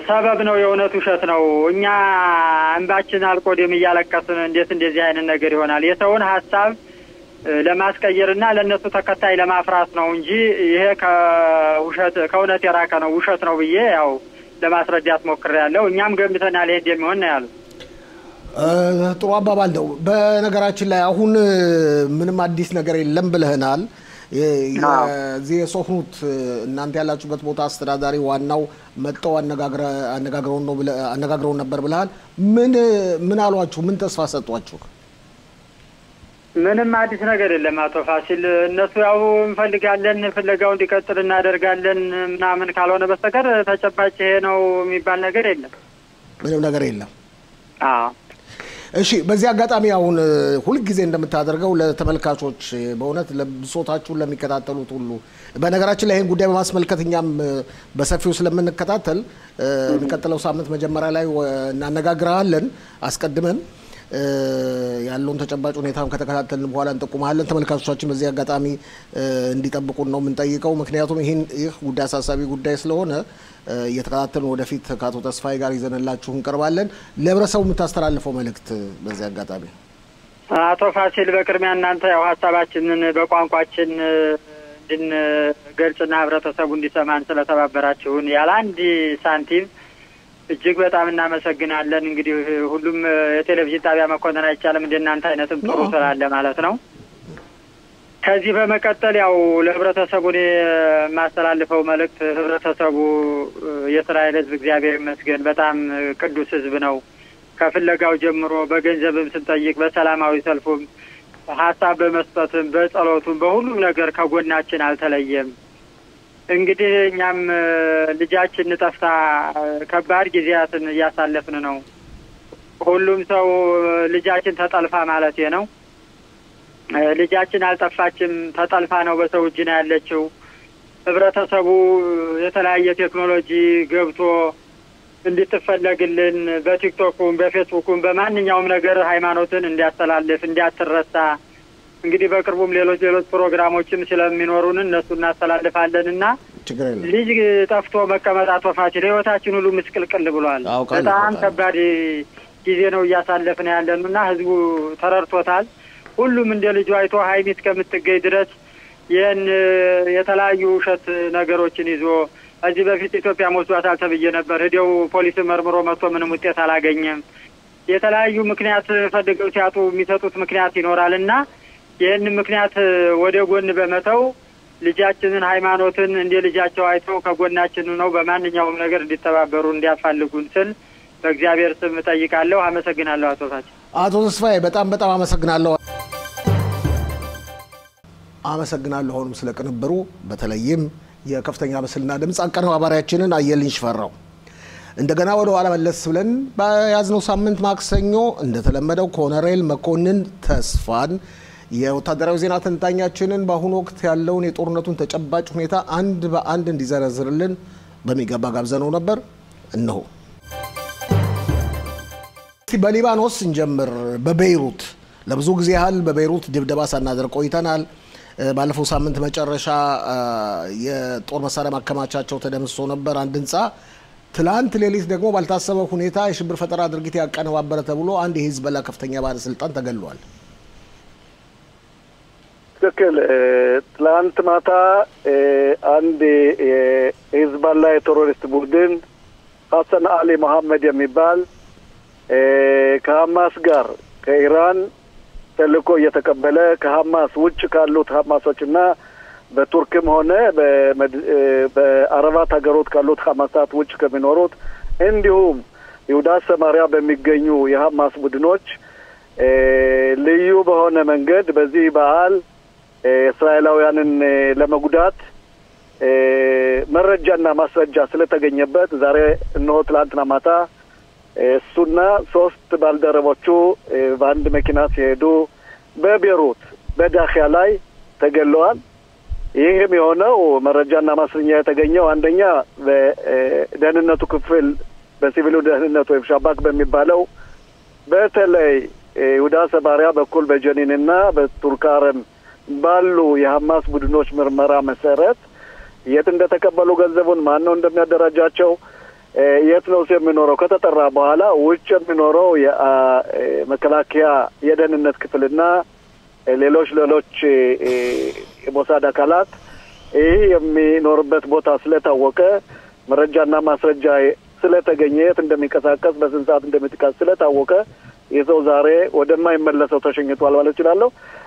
ሰበብ ነው የእውነት ውሸት ነው። እኛ እንባችን አልቆ ደም እያለቀስን እንዴት እንደዚህ አይነት ነገር ይሆናል? የሰውን ሀሳብ ለማስቀየርና ለነሱ ተከታይ ለማፍራት ነው እንጂ ይሄ ከእውነት የራቀ ነው ውሸት ነው ብዬ ያው ለማስረዳት ሞክሬያለሁ። እኛም ገምተናል ይሄ እንደሚሆን ነው ያሉት። ጥሩ አባባል ነው። በነገራችን ላይ አሁን ምንም አዲስ ነገር የለም ብለህናል። የዚህ የሶፍኑት እናንተ ያላችሁበት ቦታ አስተዳዳሪ ዋናው መጣው አነጋግረውን ነበር ብለሃል። ምን አሏችሁ? ምን ተስፋ ሰጧችሁ? ምንም አዲስ ነገር የለም አቶ ፋሲል። እነሱ ያው እንፈልጋለን ፍለጋው እንዲቀጥል እናደርጋለን ምናምን ካልሆነ በስተቀር ተጨባጭ ይሄ ነው የሚባል ነገር የለም። ምንም ነገር የለም። እሺ፣ በዚህ አጋጣሚ አሁን ሁሉ ጊዜ እንደምታደርገው ለተመልካቾች በእውነት ለብሶታችሁን ለሚከታተሉት ሁሉ በነገራችን ላይ ይሄን ጉዳይ በማስመልከት እኛም በሰፊው ስለምንከታተል የሚቀጥለው ሳምንት መጀመሪያ ላይ እናነጋግራለን አስቀድመን ያለውን ተጨባጭ ሁኔታም ከተከታተልን በኋላ እንጠቁማለን። ተመልካቾቻችን በዚህ አጋጣሚ እንዲጠብቁን ነው የምንጠይቀው። ምክንያቱም ይህ ጉዳይ አሳሳቢ ጉዳይ ስለሆነ እየተከታተልን ወደፊት ከአቶ ተስፋዬ ጋር ይዘንላችሁ እንቀርባለን። ለህብረተሰቡ የምታስተላልፈው መልእክት በዚህ አጋጣሚ? አቶ ፋሲል በቅድሚያ እናንተ ያው ሀሳባችንን በቋንቋችን እንድንገልጽና ህብረተሰቡ እንዲሰማን ስለተባበራችሁን ያለ አንድ ሳንቲም እጅግ በጣም እናመሰግናለን። እንግዲህ ሁሉም የቴሌቪዥን ጣቢያ መኮንን አይቻልም እንደናንተ አይነትም ጥሩ ስላለ ማለት ነው። ከዚህ በመቀጠል ያው ለህብረተሰቡ የማስተላልፈው መልእክት ህብረተሰቡ የእስራኤል ህዝብ እግዚአብሔር ይመስገን በጣም ቅዱስ ህዝብ ነው። ከፍለጋው ጀምሮ በገንዘብም ስንጠይቅ በሰላማዊ ሰልፉም ሀሳብ በመስጠትም በጸሎቱም በሁሉም ነገር ከጎናችን አልተለየም። እንግዲህ እኛም ልጃችን ጠፍታ ከባድ ጊዜያትን እያሳለፍን ነው። ሁሉም ሰው ልጃችን ተጠልፋ ማለት ነው። ልጃችን አልጠፋችም፣ ተጠልፋ ነው፣ በሰው እጅ ነው ያለችው። ህብረተሰቡ የተለያየ ቴክኖሎጂ ገብቶ እንድትፈለግልን በቲክቶኩም በፌስቡኩም በማንኛውም ነገር ሃይማኖትን እንዲያስተላልፍ እንዲያትረሳ እንግዲህ በቅርቡም ሌሎች ፕሮግራሞችም ስለሚኖሩን እነሱ እናስተላልፋለንና ልጅ ጠፍቶ መቀመጥ አቶ ፋሲል ህይወታችን ሁሉ ምስቅልቅል ብሏል። በጣም ከባድ ጊዜ ነው እያሳለፍን ያለንና ህዝቡ ተረድቶታል። ሁሉም እንደ ልጁ አይቶ ሀይሚ እስከምትገኝ ድረስ ይህን የተለያዩ ውሸት ነገሮችን ይዞ እዚህ በፊት ኢትዮጵያ ወስዷታል ተብዬ ነበር። ሄደው ፖሊስ መርምሮ መጥቶ ምንም ውጤት አላገኘም። የተለያዩ ምክንያት ፈልገው ሲያጡ የሚሰጡት ምክንያት ይኖራልና ይህን ምክንያት ወደ ጎን በመተው ልጃችንን ሃይማኖትን እንደ ልጃቸው አይተው ከጎናችን ነው በማንኛውም ነገር እንዲተባበሩ እንዲያፋልጉን ስል በእግዚአብሔር ስም ጠይቃለሁ። አመሰግናለሁ። አቶ ተስፋዬ በጣም አመሰግናለሁ። አሁንም ስለ ቅንብሩ በተለይም የከፍተኛ ምስልና ድምጽ አቀናባሪያችንን አየልኝ ሽፈራው እንደገና ወደ ኋላ መለስ ብለን በያዝነው ሳምንት ማክሰኞ እንደተለመደው ኮሎኔል መኮንን ተስፋን የወታደራዊ ዜና ተንታኛችንን በአሁኑ ወቅት ያለውን የጦርነቱን ተጨባጭ ሁኔታ አንድ በአንድ እንዲዘረዝርልን በሚገባ ጋብዘነው ነበር። እነሆ በሊባኖስ እንጀምር። በቤይሩት ለብዙ ጊዜ ያህል በቤይሩት ድብደባ ሳናደርግ ቆይተናል። ባለፈው ሳምንት መጨረሻ የጦር መሳሪያ ማከማቻቸው ተደምስሶ ነበር አንድ ህንጻ። ትላንት ሌሊት ደግሞ ባልታሰበ ሁኔታ የሽብር ፈጠራ ድርጊት ያቀነባበረ ተብሎ አንድ የሂዝቦላ ከፍተኛ ባለስልጣን ተገሏል። ትክክል። ትላንት ማታ አንድ የሂዝቦላ የቴሮሪስት ቡድን ሐሰን አሊ መሐመድ የሚባል ከሐማስ ጋር ከኢራን ተልእኮ እየተቀበለ ከሐማስ ውጭ ካሉት ሐማሶችና በቱርክም ሆነ በአረባት ሀገሮች ካሉት ሐማሳት ውጭ ከሚኖሩት እንዲሁም ይሁዳ ሰማሪያ በሚገኙ የሐማስ ቡድኖች ልዩ በሆነ መንገድ በዚህ በዓል እስራኤላውያንን ለመጉዳት መረጃና ማስረጃ ስለተገኘበት ዛሬ እነሆ ትላንትና ማታ እሱና 3 ባልደረቦቹ በአንድ መኪና ሲሄዱ በቤይሩት በዳኺያ ላይ ተገለዋል። ይህም የሆነው መረጃና ማስረጃ የተገኘው አንደኛ በደህንነቱ ክፍል በሲቪሉ ደህንነት ወይም ሻባክ በሚባለው በተለይ ይሁዳ ሰማሪያ በኩል በጀኒንና በቱርካረም ባሉ የሐማስ ቡድኖች ምርመራ መሰረት የት እንደተቀበሉ ገንዘቡን ማን ነው እንደሚያደራጃቸው የት ነው የሚኖረው ከተጠራ በኋላ ውጭ የሚኖረው የመከላከያ የደህንነት ክፍልና ሌሎች የሞሳድ አካላት ይህ የሚኖርበት ቦታ ስለታወቀ መረጃና ማስረጃ ስለተገኘ የት እንደሚንቀሳቀስ በስንት ሰዓት እንደሚንቀሳቀስ ስለታወቀ የሰው ዛሬ ወደማይመለሰው ተሸኝቷል ማለት ይችላል።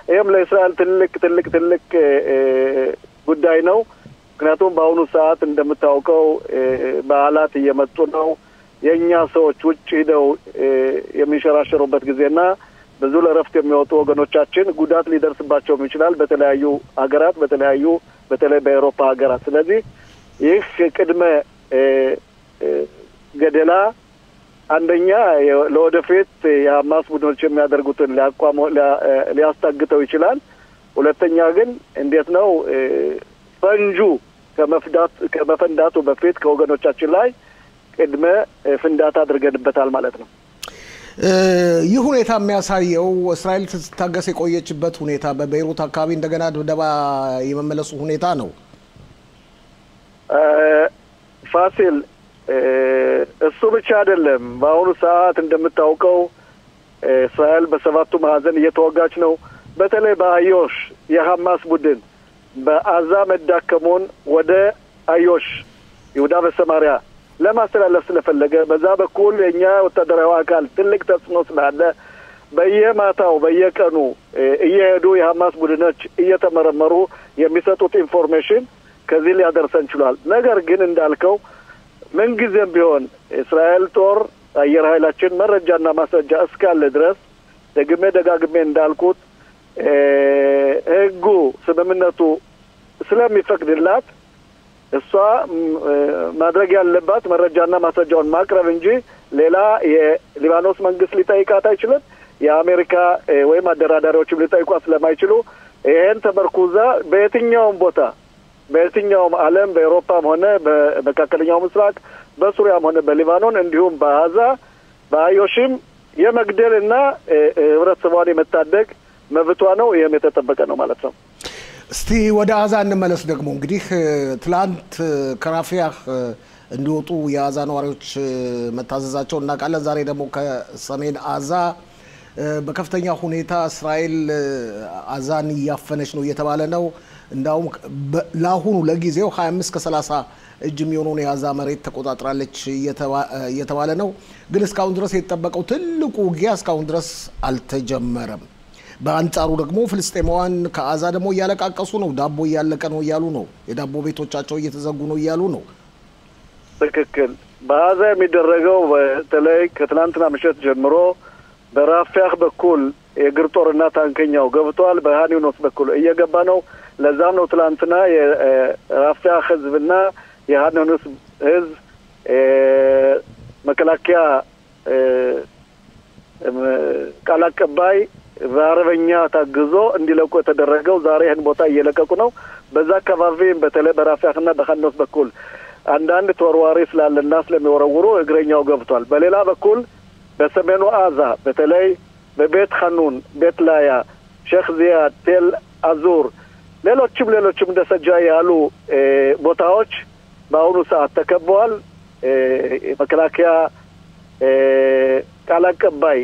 ይሄም ለእስራኤል ትልቅ ጉዳይ ነው። ምክንያቱም በአሁኑ ሰዓት እንደምታውቀው በዓላት እየመጡ ነው። የኛ ሰዎች ውጭ ሄደው የሚሸራሸሩበት ጊዜና ብዙ ለረፍት የሚወጡ ወገኖቻችን ጉዳት ሊደርስባቸው ይችላል በተለያዩ ሀገራት በተለይ በአውሮፓ ሀገራት። ስለዚህ ይህ ቅድመ ገደላ አንደኛ ለወደፊት የሐማስ ቡድኖች የሚያደርጉትን ሊያስታግተው ይችላል። ሁለተኛ ግን እንዴት ነው ፈንጁ ከመፈንዳቱ በፊት ከወገኖቻችን ላይ ቅድመ ፍንዳታ አድርገንበታል ማለት ነው። ይህ ሁኔታ የሚያሳየው እስራኤል ትታገስ የቆየችበት ሁኔታ በቤይሩት አካባቢ እንደገና ድብደባ የመመለሱ ሁኔታ ነው። ፋሲል እሱ ብቻ አይደለም። በአሁኑ ሰዓት እንደምታውቀው እስራኤል በሰባቱ ማዕዘን እየተወጋች ነው። በተለይ በአዮሽ የሐማስ ቡድን በአዛ መዳከሙን ወደ አዮሽ ይሁዳ በሰማሪያ ለማስተላለፍ ስለፈለገ በዛ በኩል የኛ ወታደራዊ አካል ትልቅ ተጽዕኖ ስላለ በየማታው በየቀኑ እየሄዱ የሐማስ ቡድኖች እየተመረመሩ የሚሰጡት ኢንፎርሜሽን ከዚህ ሊያደርሰን ችሏል። ነገር ግን እንዳልከው ምንጊዜም ቢሆን እስራኤል ጦር አየር ኃይላችን መረጃና ማስረጃ እስካለ ድረስ ደጋግሜ እንዳልኩት ህጉ ስምምነቱ ስለሚፈቅድላት እሷ ማድረግ ያለባት መረጃና ማስረጃውን ማቅረብ እንጂ ሌላ የሊባኖስ መንግስት ሊጠይቃት አይችልም። የአሜሪካ ወይም አደራዳሪዎችም ሊጠይቋት ስለማይችሉ ይሄን ተመርኩዛ በየትኛውም ቦታ በየትኛውም ዓለም በአውሮፓም ሆነ በመካከለኛው ምስራቅ በሱሪያም ሆነ በሊባኖን እንዲሁም በጋዛ በአዮሽም የመግደልና ህብረተሰቧን የመታደግ መብቷ ነው። ይሄም የተጠበቀ ነው ማለት ነው። እስቲ ወደ ጋዛ እንመለስ። ደግሞ እንግዲህ ትላንት ከራፊያህ እንዲወጡ የጋዛ ነዋሪዎች መታዘዛቸው እናውቃለን። ዛሬ ደግሞ ከሰሜን ጋዛ በከፍተኛ ሁኔታ እስራኤል ጋዛን እያፈነች ነው እየተባለ ነው። እንዳውም ለአሁኑ ለጊዜው 25 ከ30 እጅ የሚሆነውን የጋዛ መሬት ተቆጣጥራለች እየተባለ ነው። ግን እስካሁን ድረስ የተጠበቀው ትልቁ ውጊያ እስካሁን ድረስ አልተጀመረም። በአንጻሩ ደግሞ ፍልስጤማውያን ከጋዛ ደግሞ እያለቃቀሱ ነው። ዳቦ እያለቀ ነው እያሉ ነው። የዳቦ ቤቶቻቸው እየተዘጉ ነው እያሉ ነው። ትክክል። በጋዛ የሚደረገው በተለይ ከትናንትና ምሽት ጀምሮ በራፊያህ በኩል የእግር ጦርና ታንከኛው ገብቷል። በኻን ዩኒስ በኩል እየገባ ነው። ለዛም ነው ትላንትና የራፊያህ ህዝብና የኻን ዩኒስ ህዝብ መከላከያ ቃል አቀባይ በአረበኛ ታግዞ እንዲለቁ የተደረገው። ዛሬ ይህን ቦታ እየለቀቁ ነው። በዛ አካባቢ በተለይ በራፊያህና በኻን ዩኒስ በኩል አንዳንድ ተወርዋሪ ስላለና ስለሚወረውሩ እግረኛው ገብቷል። በሌላ በኩል በሰሜኑ አዛ በተለይ በቤት ሐኑን፣ ቤት ላያ፣ ሼክ ዚያድ፣ ቴል አዙር ሌሎችም ደሰጃ ያሉ ቦታዎች በአሁኑ ሰዓት ተከበዋል። መከላከያ ቃል አቀባይ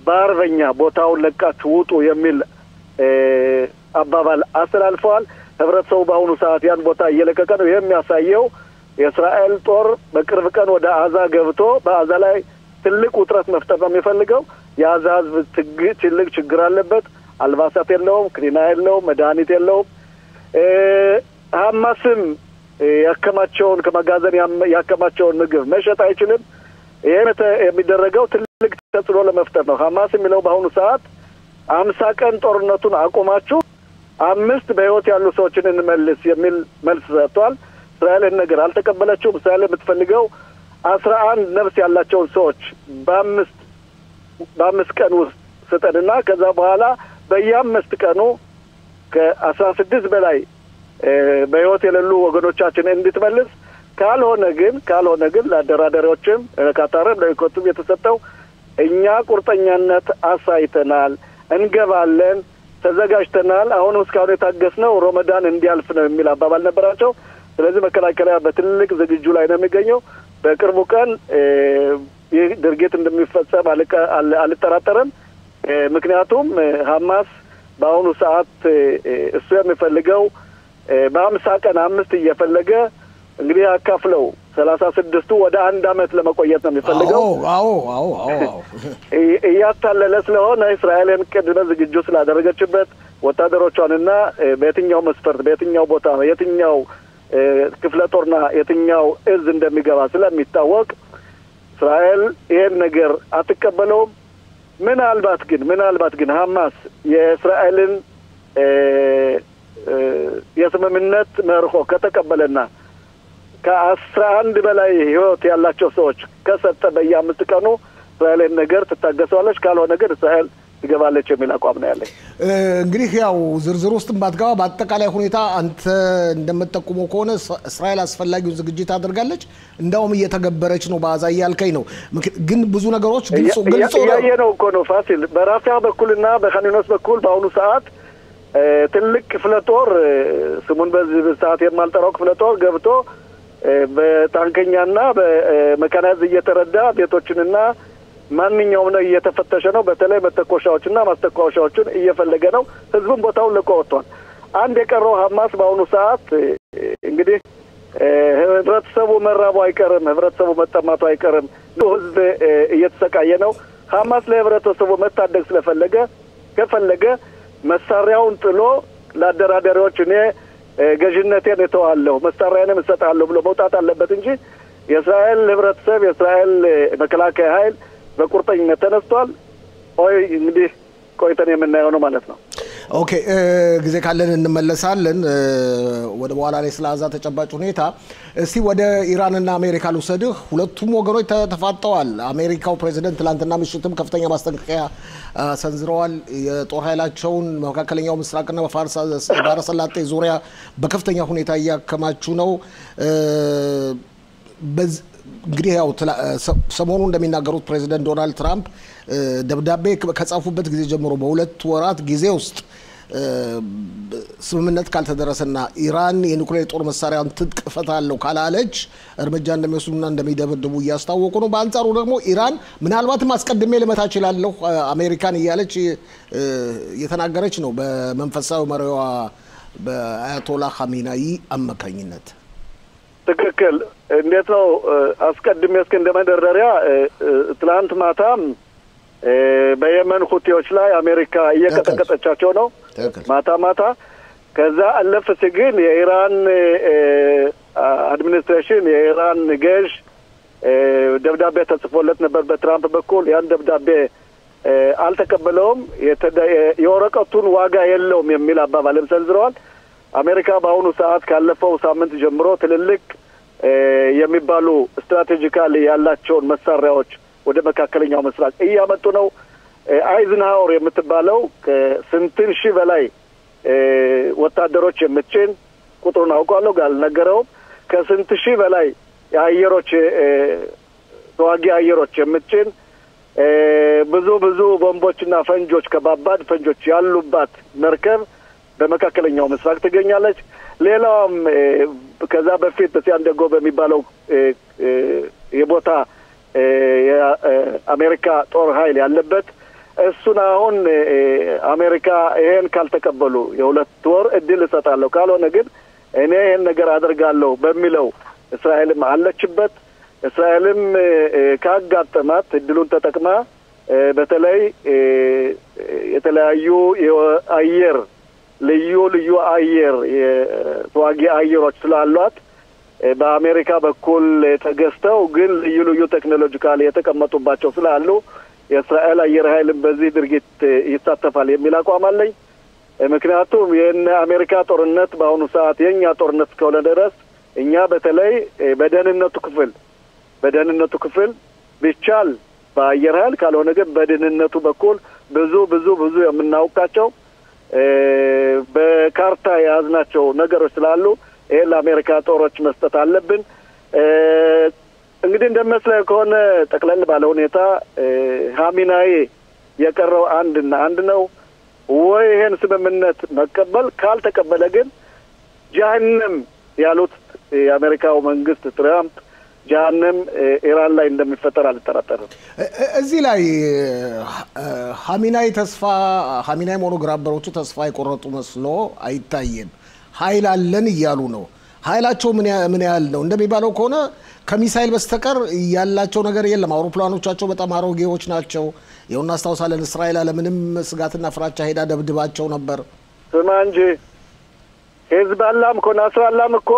በአርበኛ ቦታውን ለቃችሁ ውጡ የሚል አባባል አስተላልፈዋል። ህብረተሰቡ በአሁኑ ሰዓት ያን ቦታ እየለቀቀ ነው። የሚያሳየው የእስራኤል ጦር በቅርብ ቀን ወደ አዛ ገብቶ በአዛ ላይ ትልቅ ውጥረት መፍጠር ነው የሚፈልገው። የአዛ ህዝብ ትልቅ ችግር አለበት። አልባሳት የለውም፣ ክኒና የለውም፣ መድኃኒት የለውም። ሐማስም ያከማቸውን ከመጋዘን ያከማቸውን ምግብ መሸጥ አይችልም። ይሄ የሚደረገው ትልቅ ተጽዕኖ ለመፍጠር ነው። ሐማስ የሚለው በአሁኑ ሰዓት 50 ቀን ጦርነቱን አቆማችሁ 5 በህይወት ያሉ ሰዎችን እንመልስ የሚል መልስ ሰጥቷል። እስራኤል ነገር አልተቀበለችውም። እስራኤል የምትፈልገው 11 ነፍስ ያላቸውን ሰዎች በአምስት ቀን ውስጥ ስጠንና ከዛ በኋላ በየ5 ቀኑ ከ16 በላይ በህይወት የሌሉ ወገኖቻችን እንድትመልስ ካልሆነ ግን ለአደራዳሪዎችም ለካታርም ለኢኮቱም የተሰጠው እኛ ቁርጠኛነት አሳይተናል፣ እንገባለን፣ ተዘጋጅተናል፣ አሁን እስካሁን የታገስነው ረመዳን እንዲያልፍ ነው የሚል አባባል ነበራቸው። ስለዚህ መከላከያ በትልቅ ዝግጁ ላይ ነው የሚገኘው። በቅርቡ ቀን ይህ ድርጊት እንደሚፈጸም አልጠራጠርም። ምክንያቱም ሐማስ በአሁኑ ሰዓት እሱ የሚፈልገው በ50 ቀን 5 እየፈለገ እንግዲህ አካፍለው 36ቱ ወደ 1 አመት ለመቆየት ነው የሚፈልገው። አዎ እያታለለ ስለሆነ እስራኤልን ቅድመ ዝግጁ ስላደረገችበት ወታደሮቿንና በየትኛው መስፈርት በየትኛው ቦታ የትኛው ክፍለ ጦርና የትኛው እዝ እንደሚገባ ስለሚታወቅ እስራኤል ይሄን ነገር አትቀበለውም። ምናልባት ግን ሐማስ የእስራኤልን የስምምነት መርሆ ከተቀበለና ከ11 በላይ ህይወት ያላቸው ሰዎች ከሰጠ በየ5 ቀኑ እስራኤልን ነገር ትታገሰዋለች። ካልሆነ ግን እስራኤል ትገባለች የሚል አቋም ነው ያለኝ። እንግዲህ ያው ዝርዝር ውስጥ ባትገባ በአጠቃላይ ሁኔታ አንተ እንደምትጠቁመው ከሆነ እስራኤል አስፈላጊውን ዝግጅት አድርጋለች፣ እንዳውም እየተገበረች ነው በአዛ እያልከኝ ነው። ግን ብዙ ነገሮች ግልጽ ነው እኮ ነው ፋሲል። በራፊያ በኩልና በኻን ዩኒስ በኩል በአሁኑ ሰዓት ትልቅ ክፍለ ጦር ስሙን በዚህ ሰዓት የማልጠራው ክፍለ ጦር ገብቶ በታንከኛና በመካናይዝ እየተረዳ ቤቶችንና ማንኛውም ነው እየተፈተሸ ነው። በተለይ መተኮሻዎችና ማስተኮሻዎችን እየፈለገ ነው። ህዝቡን ቦታውን ለቆ ወጥቷል። አንድ የቀረው ሐማስ በአሁኑ ሰዓት እንግዲህ ህብረተሰቡ መራቡ አይቀርም፣ ህብረተሰቡ መጠማቱ አይቀርም። ህዝብ እየተሰቃየ ነው። ሐማስ ለህብረተሰቡ መታደግ ከፈለገ መሳሪያውን ጥሎ ለአደራዳሪዎች እኔ ገዥነቴን እተዋለሁ መሳሪያንም እሰጣለሁ ብሎ መውጣት አለበት እንጂ የእስራኤል ህብረተሰብ የእስራኤል መከላከያ ኃይል በቁርጠኝነት ተነስቷል። እንግዲህ ቆይተን የምናየው ነው ማለት ነው። ኦኬ ጊዜ ካለን እንመለሳለን ወደ በኋላ ላይ ስለ አዛ ተጨባጭ ሁኔታ። እስቲ ወደ ኢራንና አሜሪካ ልውሰድህ። ሁለቱም ወገኖች ተፋጠዋል። አሜሪካው ፕሬዚደንት ትላንትና ምሽትም ከፍተኛ ማስጠንቀቂያ ሰንዝረዋል። የጦር ኃይላቸውን መካከለኛው ምስራቅና በፋርስ ባህረ ሰላጤ ዙሪያ በከፍተኛ ሁኔታ እያከማቹ ነው። እንግዲህ ያው ሰሞኑ እንደሚናገሩት ፕሬዚደንት ዶናልድ ትራምፕ ደብዳቤ ከጻፉበት ጊዜ ጀምሮ በ2 ወራት ጊዜ ውስጥ ስምምነት ካልተደረሰና ኢራን የኒውክሌር ጦር መሳሪያን ትጥቅ ፈታለሁ ካላለች እርምጃ እንደሚወስዱና እንደሚደበድቡ እያስታወቁ ነው። በአንጻሩ ደግሞ ኢራን ምናልባትም አስቀድሜ ልመታ እችላለሁ አሜሪካን እያለች እየተናገረች ነው በመንፈሳዊ መሪዋ በአያቶላህ ኻሜኒ አማካኝነት። ትክክል። እንዴት ነው አስቀድሜ እስከ እንደመደረሪያ ትላንት ማታም በየመን ሁቲዎች ላይ አሜሪካ እየቀጠቀጠቻቸው ነው ማታ። ከዛ አለፍ ሲል የኢራን አድሚኒስትሬሽን የኢራን ገዥ ደብዳቤ ተጽፎለት ነበር በትራምፕ በኩል። ያን ደብዳቤ አልተቀበለውም። የወረቀቱን ዋጋ የለውም የሚል አባባልም ሰንዝረዋል። አሜሪካ በአሁኑ ሰዓት ካለፈው ሳምንት ጀምሮ ትልልቅ የሚባሉ ስትራቴጂካሊ ያላቸውን መሳሪያዎች ወደ መካከለኛው ምስራቅ እያመጡ ነው። አይዝንሃወር የምትባለው ከስንትን ሺህ በላይ ወታደሮች የምትጭን ቁጥሩን አውቃለሁ ጋር አልነገረውም። ከስንት ሺህ በላይ የአየሮች ተዋጊ አየሮች የምትጭን ብዙ ቦምቦችና ፈንጆች ከባባድ ፈንጆች ያሉባት መርከብ በመካከለኛው ምስራቅ ትገኛለች። ሌላውም ከዛ በፊት በሲያንደጎ በሚባለው የቦታ የአሜሪካ ጦር ኃይል ያለበት እሱን አሁን አሜሪካ ይሄን ካልተቀበሉ የሁለት ወር እድል እሰጣለሁ ካልሆነ ግን እኔ ይሄን ነገር አደርጋለሁ በሚለው እስራኤልም አለችበት። እስራኤልም ካጋጠማት እድሉን ተጠቅማ በተለይ የተለያዩ የአየር ልዩ አየር የተዋጊ አየሮች ስላሏት በአሜሪካ በኩል ተገዝተው ግን ልዩ ቴክኖሎጂካሊ የተቀመጡባቸው ስላሉ የእስራኤል አየር ኃይልም በዚህ ድርጊት ይሳተፋል የሚል አቋም አለኝ። ምክንያቱም የአሜሪካ ጦርነት በአሁኑ ሰዓት የኛ ጦርነት እስከሆነ ድረስ እኛ በተለይ በደህንነቱ ክፍል ቢቻል በአየር ኃይል ካልሆነ ግን በደህንነቱ በኩል ብዙ የምናውቃቸው በካርታ የያዝናቸው ነገሮች ስላሉ ይሄ ለአሜሪካ ጦሮች መስጠት አለብን። እንግዲህ እንደመስለኝ ከሆነ ጠቅለል ባለ ሁኔታ ሀሚናይ የቀረው አንድ ነው ወይ ይሄን ስምምነት መቀበል ካልተቀበለ ግን ጀሃነም ያሉት የአሜሪካው መንግስት ትራምፕ ጀሃነም ኢራን ላይ እንደሚፈጠር አልጠራጠርም። እዚህ ላይ ሀሚናይ ሞኖግራበሮቹ ተስፋ የቆረጡ መስሎ አይታየም። ኃይል አለን እያሉ ነው። ኃይላቸው ምን ያህል ነው? እንደሚባለው ከሆነ ከሚሳኤል በስተቀር ያላቸው ነገር የለም። አውሮፕላኖቻቸው በጣም አሮጌዎች ናቸው። ይኸውና አስታውሳለን እስራኤል አለምንም ስጋትና ፍራቻ ሄዳ ደብድባቸው ነበር። ስማ እንጂ ሂዝቦላም እኮ ናስራላም እኮ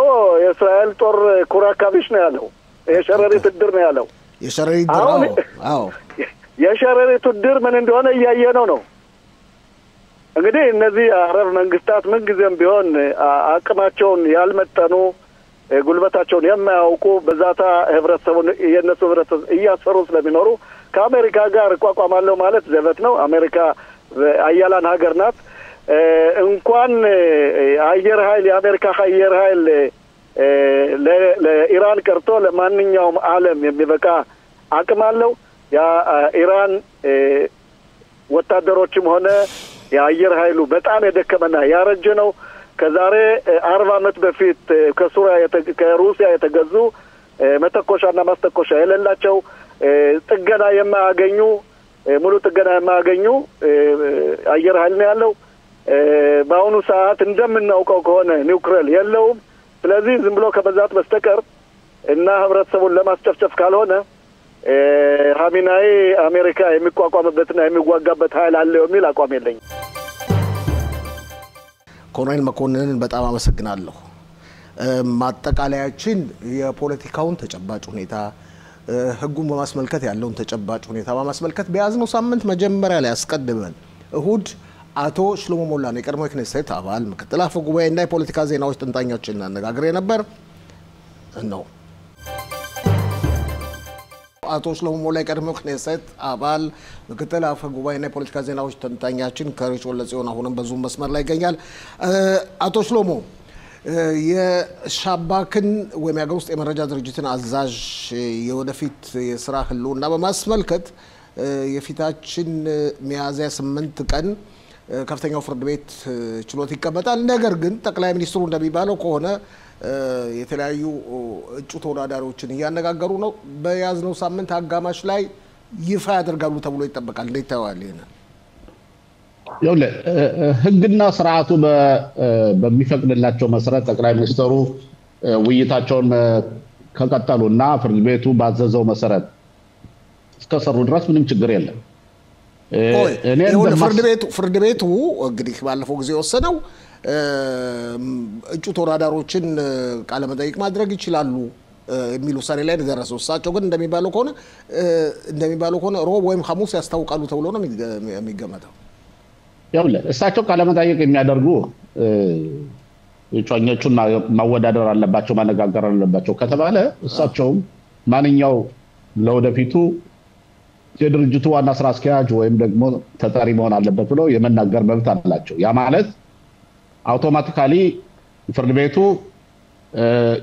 የእስራኤል ጦር ኩራካቢሽ ነው ያለው። የሸረሪት ድር ነው ያለው። የሸረሪት ድር አዎ የሸረሪት ድር ምን እንደሆነ እያየነው ነው። እንግዲህ እነዚህ አረብ መንግስታት ምን ጊዜም ቢሆን አቅማቸውን ያልመጠኑ ጉልበታቸውን የማያውቁ በዛታ ህብረተሰቡን የነሱ ህብረተሰብ እያሰሩ ስለሚኖሩ ከአሜሪካ ጋር እቋቋማለሁ ማለት ዘበት ነው። አሜሪካ አያላን ሀገር ናት። እንኳን አየር ኃይል የአሜሪካ አየር ኃይል ለኢራን ቀርቶ ለማንኛውም ዓለም የሚበቃ አቅም አለው። ያ ኢራን ወታደሮችም ሆነ የአየር ኃይሉ በጣም የደከመና ያረጀ ነው። ከዛሬ 40 ዓመት በፊት ከሩሲያ የተገዙ መተኮሻና ማስተኮሻ የሌላቸው ጥገና የማያገኙ ሙሉ ጥገና የማያገኙ አየር ኃይል ነው ያለው። በአሁኑ ሰዓት እንደምናውቀው ከሆነ ኒውክሌር የለውም። ስለዚህ ዝም ብሎ ከበዛት በስተቀር እና ህብረተሰቡን ለማስጨፍጨፍ ካልሆነ ሀሚናይ አሜሪካ የሚቋቋምበትና የሚዋጋበት ኃይል አለ የሚል አቋም የለኝ። ኮሎኔል መኮንንን በጣም አመሰግናለሁ። ማጠቃለያችን የፖለቲካውን ተጨባጭ ሁኔታ ህጉን በማስመልከት ያለውን ተጨባጭ ሁኔታ በማስመልከት በያዝነው ሳምንት መጀመሪያ ላይ አስቀድመን እሁድ አቶ ሽሎሞ ሞላን የቀድሞ የክኔሴት አባል ምክትል አፈ ጉባኤ እና የፖለቲካ ዜናዎች ተንታኞችን አነጋግሬ ነበር ነው። አቶ ሽሎሞ ሞላ የቀድሞ የክኔሴት አባል ምክትል አፈ ጉባኤ እና የፖለቲካ ዜናዎች ተንታኛችን ከሪች ወለጽዮን አሁንም በዙም መስመር ላይ ይገኛል። አቶ ሽሎሞ የሻባክን ወይም የሀገር ውስጥ የመረጃ ድርጅትን አዛዥ የወደፊት የስራ ህልውና በማስመልከት የፊታችን ሚያዝያ 8 ቀን ከፍተኛው ፍርድ ቤት ችሎት ይቀመጣል። ነገር ግን ጠቅላይ ሚኒስትሩ እንደሚባለው ከሆነ የተለያዩ እጩ ተወዳዳሪዎችን እያነጋገሩ ነው። በያዝነው ሳምንት አጋማሽ ላይ ይፋ ያደርጋሉ ተብሎ ይጠበቃል። እንዴት ታያዋል? ህግና ስርዓቱ በሚፈቅድላቸው መሰረት ጠቅላይ ሚኒስትሩ ውይይታቸውን ከቀጠሉና ፍርድ ቤቱ ባዘዘው መሰረት እስከሰሩ ድረስ ምንም ችግር የለም። ፍርድ ቤቱ እንግዲህ ባለፈው ጊዜ ወሰነው እጩ ተወዳዳሪዎችን ቃለ መጠይቅ ማድረግ ይችላሉ የሚል ውሳኔ ላይ ደረሰው። እሳቸው ግን እንደሚባለው ከሆነ ሮብ ወይም ሐሙስ ያስታውቃሉ ተብሎ ነው የሚገመተው። እሳቸው ቃለ መጠይቅ የሚያደርጉ እጩኞቹን ማወዳደር አለባቸው፣ ማነጋገር አለባቸው ከተባለ እሳቸውም ማንኛው ለወደፊቱ የድርጅቱ ዋና ስራ አስኪያጅ ወይም ደግሞ ተጠሪ መሆን አለበት ብሎ የመናገር መብት አላቸው። ያ ማለት አውቶማቲካሊ ፍርድ ቤቱ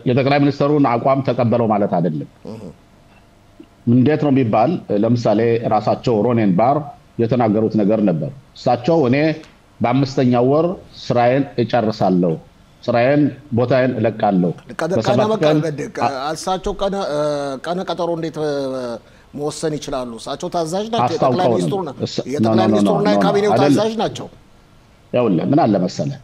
የጠቅላይ ሚኒስትሩን አቋም ተቀበለው ማለት አይደለም። እንዴት ነው ቢባል ለምሳሌ ራሳቸው ሮኔን ባር የተናገሩት ነገር ነበር። እሳቸው እኔ በ5ኛው ወር ስራዬን እጨርሳለሁ፣ ስራዬን ቦታዬን እለቃለሁ። እሳቸው ቀነ ቀጠሮ እንዴት መወሰን ይችላሉ? እሳቸው ታዛዥ ናቸው። የጠቅላይ ሚኒስትሩና የካቢኔው ታዛዥ ናቸው። ያውልህ ምን አለ መሰለህ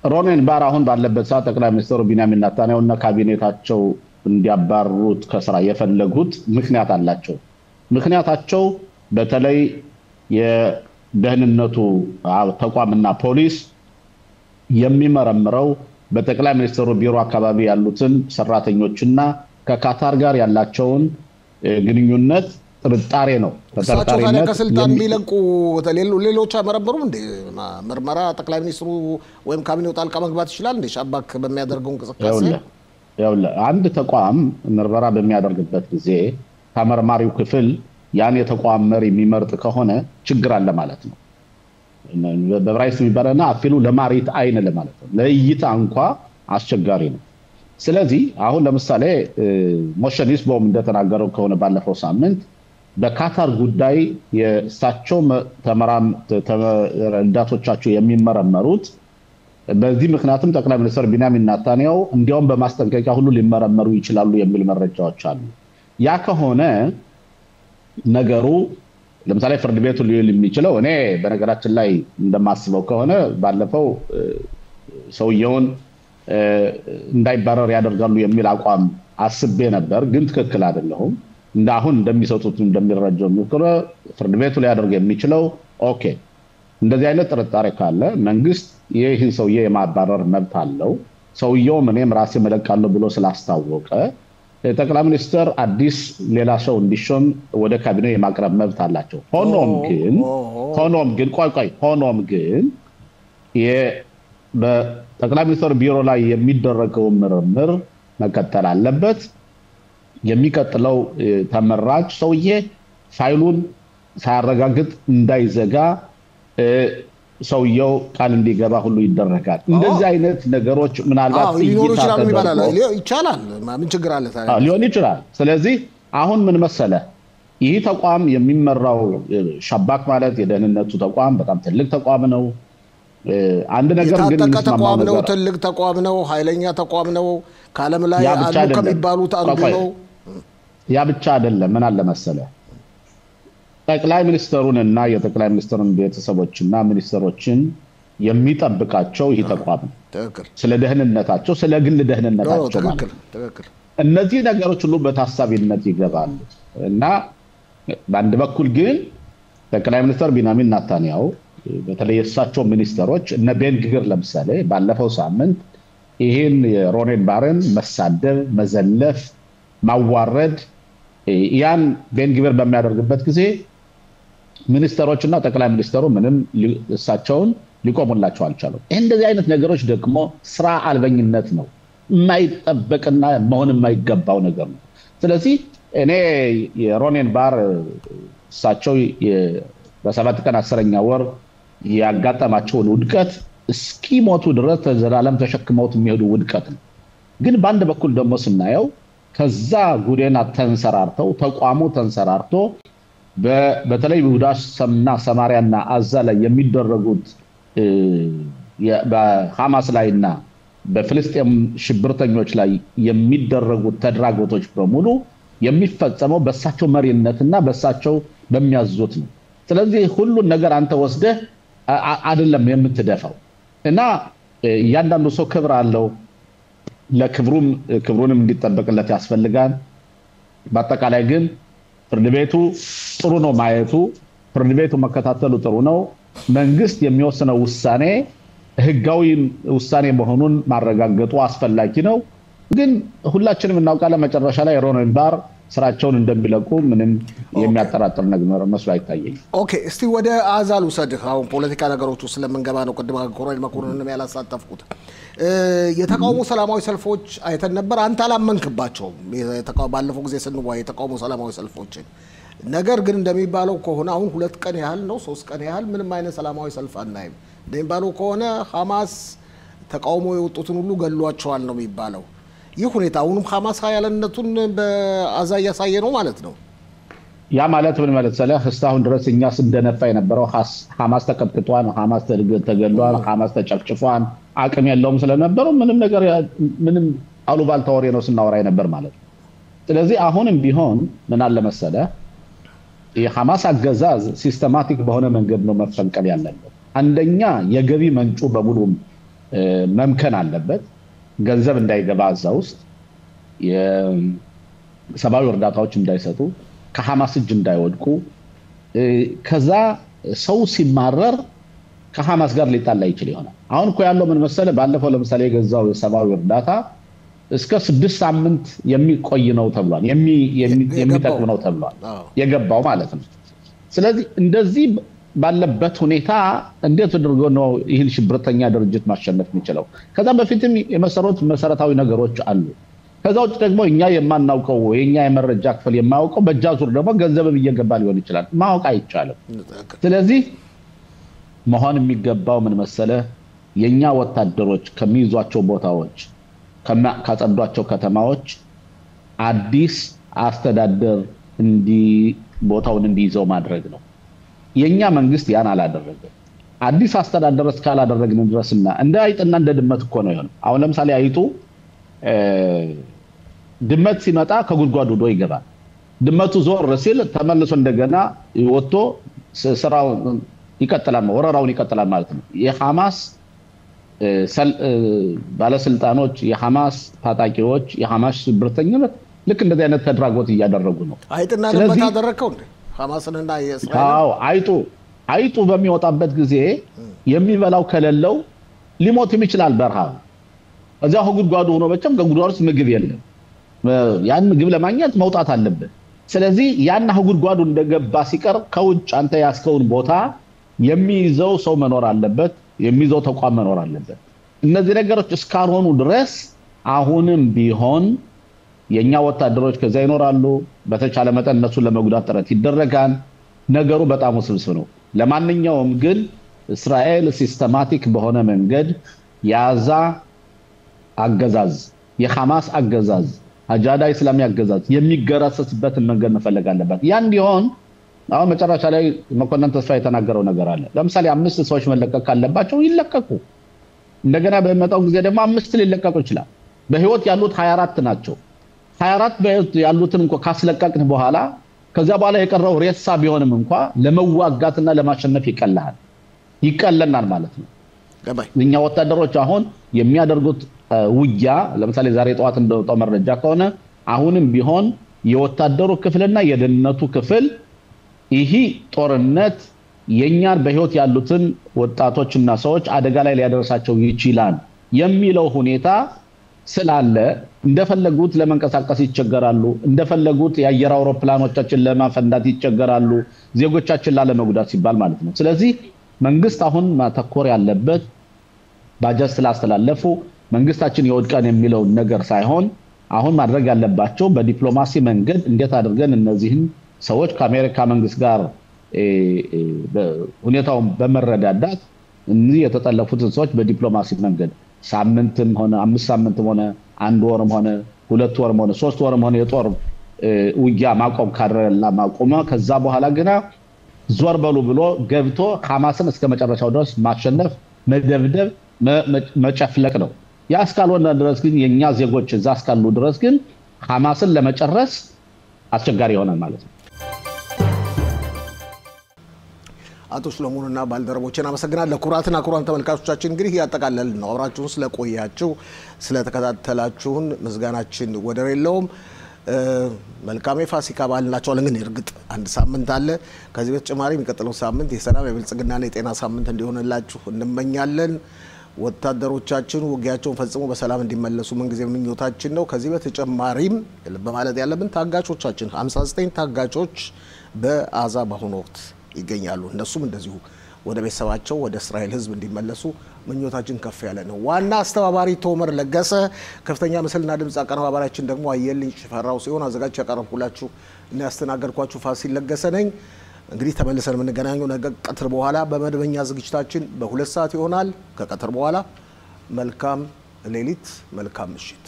ሮኔን ባር አሁን ባለበት ሰዓት ጠቅላይ ሚኒስትሩ ቢንያሚን ኔታንያሁና ካቢኔታቸው እንዲያባሩት ከስራ የፈለጉት ምክንያት አላቸው። ምክንያታቸው በተለይ የደህንነቱ ተቋምና ፖሊስ የሚመረምረው በጠቅላይ ሚኒስትሩ ቢሮ አካባቢ ያሉትን ሰራተኞችና ከካታር ጋር ያላቸውን ግንኙነት ጥርጣሬ ነው። ተጠርጣሪነት ከስልጣን ቢለቁ ሌሎች አመረመሩም እንደ ምርመራ ጠቅላይ ሚኒስትሩ ወይም ካቢኔው ጣልቃ መግባት ይችላል እንደ ሻባክ በሚያደርገው እንቅስቃሴ ያውልህ አንድ ተቋም ምርመራ በሚያደርግበት ጊዜ ተመርማሪው ክፍል ያን የተቋም መሪ የሚመርጥ ከሆነ ችግር አለ ማለት ነው። በብራይስ የሚባለና አፊሉ ለማሪት አይን ለማለት ነው። ለእይታ እንኳ አስቸጋሪ ነው። ስለዚህ አሁን ለምሳሌ ሞሼ ኒስቦም እንደተናገረው ከሆነ ባለፈው ሳምንት በካታር ጉዳይ የእሳቸው ረዳቶቻቸው የሚመረመሩት በዚህ ምክንያቱም ጠቅላይ ሚኒስትር ቢንያሚን ኔታንያሁ እንዲያውም በማስጠንቀቂያ ሁሉ ሊመረመሩ ይችላሉ የሚል መረጃዎች አሉ። ያ ከሆነ ነገሩ ለምሳሌ ፍርድ ቤቱ ሊል የሚችለው እኔ በነገራችን ላይ እንደማስበው ከሆነ ባለፈው ሰውየውን እንዳይባረር ያደርጋሉ የሚል አቋም አስቤ ነበር፣ ግን ትክክል አይደለም። አሁን እንደሚሰጡት እንደሚረጀው ምክረ ፍርድ ቤቱ ሊያደርግ የሚችለው ኦኬ እንደዚህ አይነት ጥርጣሬ ካለ መንግስት ይህን ሰውዬ የማባረር መብት አለው። ሰውየው እኔም ራሴ መለቃለሁ ብሎ ስላስታወቀ ጠቅላይ ሚኒስትር አዲስ ሌላ ሰው እንዲሾም ወደ ካቢኔ የማቅረብ መብት አላቸው። ሆኖም ግን በጠቅላይ ሚኒስትር ቢሮ ላይ የሚደረገው ምርምር መቀጠል አለበት። የሚቀጥለው ተመራጭ ሰውዬ ፋይሉን ሳያረጋግጥ እንዳይዘጋ ሰውየው ቃል እንዲገባ ሁሉ ይደረጋል። እንደዚህ አይነት ነገሮች ምናልባት ይቻላል። ምን ችግር አለ ታዲያ? ሊሆን ይችላል። ስለዚህ አሁን ምን መሰለ ይህ ተቋም የሚመራው ሻባክ ማለት የደህንነቱ ተቋም በጣም ትልቅ ተቋም ነው። አንድ ነገር ግን ተቋም ነው፣ ትልቅ ተቋም ነው፣ ኃይለኛ ተቋም ነው። ካለም ላይ አሉ ከሚባሉት አንዱ ነው። ያ ብቻ አይደለም። ምን አለ መሰለ ጠቅላይ ሚኒስትሩንና የጠቅላይ ሚኒስትሩን ቤተሰቦችና ሚኒስትሮችን የሚጠብቃቸው ይህ ተቋም ነው። ስለ ደህንነታቸው፣ ስለ ግል ደህንነታቸው ማለት ነው። እነዚህ ነገሮች ሁሉ በታሳቢነት ይገባሉ እና በአንድ በኩል ግን ጠቅላይ ሚኒስትር ቢንያሚን ኔታንያሁ በተለይ የእሳቸው ሚኒስትሮች እነ ቤን ግቪር ለምሳሌ ባለፈው ሳምንት ይህን የሮኔን ባርን መሳደብ፣ መዘለፍ፣ ማዋረድ ያን ቤን ግቪር በሚያደርግበት ጊዜ ሚኒስትሮችና ጠቅላይ ሚኒስትሩ ምንም እሳቸውን ሊቆሙላቸው አልቻሉም። እንደዚህ አይነት ነገሮች ደግሞ ስራ አልበኝነት ነው፣ የማይጠበቅና መሆን የማይገባው ነገር ነው። ስለዚህ እኔ የሮኔን ባር እሳቸው በ7 ቀን 10ኛ ወር ያጋጠማቸውን ውድቀት እስኪሞቱ ድረስ ዘላለም ተሸክመውት የሚሄዱ ውድቀት ነው። ግን በአንድ በኩል ደግሞ ስናየው ከዛ ጉዴና ተንሰራርተው ተቋሙ ተንሰራርቶ በተለይ ይሁዳና ሰማሪያና አዛ ላይ የሚደረጉት በሐማስ ላይና በፍልስጤም ሽብርተኞች ላይ የሚደረጉት ተድራጎቶች በሙሉ የሚፈጸመው በእሳቸው መሪነትና በእሳቸው በሚያዙት ነው። ስለዚህ ሁሉን ነገር አንተ ወስደህ አይደለም የምትደፋው እና እያንዳንዱ ሰው ክብር አለው። ለክብሩንም እንዲጠበቅለት ያስፈልጋል። በአጠቃላይ ግን ፍርድ ቤቱ ጥሩ ነው ማየቱ፣ ፍርድ ቤቱ መከታተሉ ጥሩ ነው። መንግስት የሚወስነው ውሳኔ ህጋዊ ውሳኔ መሆኑን ማረጋገጡ አስፈላጊ ነው። ግን ሁላችንም እናውቃለን መጨረሻ ላይ ሮኔን ባር ስራቸውን እንደሚለቁ ምንም የሚያጠራጥር ነገር መስሎ አይታየኝም። ኦኬ፣ እስቲ ወደ አዛል ውሰድህ። አሁን ፖለቲካ ነገሮች ውስጥ ስለምንገባ ነው። ቅድም ኮሎኔል መኮንንን ያላሳተፍኩት የተቃውሞ ሰላማዊ ሰልፎች አይተን ነበር። አንተ አላመንክባቸውም ባለፈው ጊዜ ስንዋይ የተቃውሞ ሰላማዊ ሰልፎችን። ነገር ግን እንደሚባለው ከሆነ አሁን 2 ቀን ያህል ነው 3 ቀን ያህል ምንም አይነት ሰላማዊ ሰልፍ አናይም። እንደሚባለው ከሆነ ሐማስ ተቃውሞ የወጡትን ሁሉ ገሏቸዋል ነው የሚባለው። ይህ ሁኔታ አሁንም ሐማስ ኃያልነቱን በአዛ እያሳየ ነው ማለት ነው። ያ ማለት ምን ማለት ሰለ እስካሁን ድረስ እኛ ስንደነፋ የነበረው ሐማስ ተቀጥቅጧል፣ ሐማስ ተገድሏል፣ ሐማስ ተጨፍጭፏል፣ አቅም የለውም ስለነበረው ምንም አሉባልታ ወሬ ነው ስናወራ የነበር ማለት ነው። ስለዚህ አሁንም ቢሆን ምን አለ መሰለ የሐማስ አገዛዝ ሲስተማቲክ በሆነ መንገድ ነው መፈንቀል ያለበት። አንደኛ የገቢ መንጩ በሙሉ መምከን አለበት። ገንዘብ እንዳይገባ እዛ ውስጥ የሰብአዊ እርዳታዎች እንዳይሰጡ ከሐማስ እጅ እንዳይወድቁ ከዛ ሰው ሲማረር ከሐማስ ጋር ሊጣላ ይችላል ይሆናል። አሁን እኮ ያለው ምን መሰለ ባለፈው ለምሳሌ የገዛው የሰብአዊ እርዳታ እስከ 6 ሳምንት የሚቆይ ነው ተብሏል። የሚጠቅም ነው ተብሏል የገባው ማለት ነው። ስለዚህ እንደዚህ ባለበት ሁኔታ እንዴት ተደርጎ ነው ይህን ሽብርተኛ ድርጅት ማሸነፍ የሚችለው? ከዛ በፊትም መሰረታዊ ነገሮች አሉ። ከዛ ውጭ ደግሞ እኛ የማናውቀው የኛ የመረጃ ክፍል የማያውቀው በእጃዙር ደግሞ ገንዘብ እየገባ ሊሆን ይችላል። ማወቅ አይቻልም። ስለዚህ መሆን የሚገባው ምን መሰለ የኛ ወታደሮች ከሚይዟቸው ቦታዎች ካጸዷቸው ከተማዎች አዲስ አስተዳደር ቦታውን እንዲይዘው ማድረግ ነው። የኛ መንግስት ያን አላደረገም። አዲስ አስተዳደር እስካላደረግን ድረስና እንደ አይጥና እንደ ድመት እኮ ነው ይሆን። አሁን ለምሳሌ አይጡ ድመት ሲመጣ ከጉድጓዱ ዶ ይገባል። ድመቱ ዞር ሲል ተመልሶ እንደገና ወጥቶ ስራው ይቀጥላል፣ ወረራውን ይቀጥላል ማለት ነው። የሐማስ ባለስልጣኖች የሐማስ ታጣቂዎች የሐማስ ሽብርተኝነት ልክ እንደዚህ አይነት ተድራጎት እያደረጉ ነው። አይጥና ድመት አደረከው እንዴ ሐማስንና የእስራኤል? አይጡ በሚወጣበት ጊዜ የሚበላው ከሌለው ሊሞትም ይችላል በረሃብ። እዛው ጉድጓዱ ሆኖ በጨም ከጉድጓዱ ውስጥ ምግብ የለም። ያን ምግብ ለማግኘት መውጣት አለበት። ስለዚህ ያን ጉድጓዱ እንደገባ ሲቀር ከውጭ አንተ ያስከውን ቦታ የሚይዘው ሰው መኖር አለበት፣ የሚይዘው ተቋም መኖር አለበት። እነዚህ ነገሮች እስካልሆኑ ድረስ አሁንም ቢሆን የኛ ወታደሮች ከዛ ይኖራሉ። በተቻለ መጠን እነሱ ለመጉዳት ጥረት ይደረጋል። ነገሩ በጣም ውስብስብ ነው። ለማንኛውም ግን እስራኤል ሲስተማቲክ በሆነ መንገድ ያዛ አገዛዝ የሐማስ አገዛዝ አጃዳ እስላሚ አገዛዝ የሚገረሰስበትን መንገድ መፈለግ አለበት። ያን እንዲሆን አሁን መጨረሻ ላይ መኮንን ተስፋ የተናገረው ነገር አለ። ለምሳሌ 5 ሰዎች መለቀቅ ካለባቸው ይለቀቁ። እንደገና በመጣው ጊዜ ደግሞ 5 ሊለቀቁ ይችላል። በህይወት ያሉት 24 ናቸው። 24 በህይወት ያሉትን እንኳን ካስለቀቅን በኋላ ከዛ በኋላ የቀረው ሬሳ ቢሆንም እንኳን ለመዋጋትና ለማሸነፍ ይቀለናል ማለት ነው። እኛ ወታደሮች አሁን የሚያደርጉት ውጊያ ለምሳሌ ዛሬ ጠዋት እንደወጣው መረጃ ከሆነ አሁንም ቢሆን የወታደሩ ክፍልና የደህንነቱ ክፍል ይሄ ጦርነት የኛን በህይወት ያሉትን ወጣቶችና ሰዎች አደጋ ላይ ሊያደርሳቸው ይችላል የሚለው ሁኔታ ስላለ እንደፈለጉት ለመንቀሳቀስ ይቸገራሉ፣ እንደፈለጉት የአየር አውሮፕላኖቻችን ለማፈንዳት ይቸገራሉ፣ ዜጎቻችን ላለመጉዳት ሲባል ማለት ነው። ስለዚህ መንግስት አሁን ማተኮር ያለበት ባጀት ስላስተላለፉ መንግስታችን ይወድቃን የሚለው ነገር ሳይሆን አሁን ማድረግ ያለባቸው በዲፕሎማሲ መንገድ እንዴት አድርገን እነዚህን ሰዎች ከአሜሪካ መንግስት ጋር ሁኔታውን በመረዳዳት እነዚህ የተጠለፉትን ሰዎች በዲፕሎማሲ መንገድ ሳምንትም ሆነ 5 ሳምንትም ሆነ 1 ወርም ሆነ 2 ወርም ሆነ 3 ወርም ሆነ የጦር ውጊያ ማቆም ካረላ ማቆማ ከዛ በኋላ ግና ዞር በሉ ብሎ ገብቶ ሐማስን እስከ መጨረሻው ድረስ ማሸነፍ መደብደብ መጨፍለቅ ነው። ያ እስካልሆነ ድረስ ግን የኛ ዜጎች እዛ እስካሉ ድረስ ግን ሐማስን ለመጨረስ አስቸጋሪ ይሆናል ማለት ነው። አቶ ሰሎሞንና ባልደረቦችን አመሰግናለሁ። ኩራትና ኩራን ተመልካቾቻችን እንግዲህ ያጠቃለልን ነው። አብራችሁን ስለቆያችሁ ስለተከታተላችሁን ምስጋናችን ወደር የለውም። መልካም የፋሲካ በዓል እናቸዋለን። ግን እርግጥ አንድ ሳምንት አለ። ከዚህ በተጨማሪ የሚቀጥለው ሳምንት የሰላም የብልጽግናና የጤና ሳምንት እንዲሆንላችሁ እንመኛለን። ወታደሮቻችን ውጊያቸውን ፈጽሞ በሰላም እንዲመለሱ ምንጊዜ ምኞታችን ነው። ከዚህ በተጨማሪም በማለት ያለብን ታጋቾቻችን 59 ታጋቾች በአዛ በአሁኑ ወቅት ይገኛሉ። እነሱም እንደዚሁ ወደ ቤተሰባቸው ወደ እስራኤል ህዝብ እንዲመለሱ ምኞታችን ከፍ ያለ ነው። ዋና አስተባባሪ ቶመር ለገሰ፣ ከፍተኛ ምስልና ድምጽ አቀናባሪያችን ደግሞ አየልኝ ሽፈራው ሲሆን አዘጋጅ ያቀርብኩላችሁ እና ያስተናገድኳችሁ ፋሲል ለገሰ ነኝ። እንግዲህ ተመልሰን የምንገናኘው ነገ ቀትር በኋላ በመደበኛ ዝግጅታችን በ2 ሰዓት ይሆናል። ከቀትር በኋላ መልካም ሌሊት፣ መልካም ምሽት።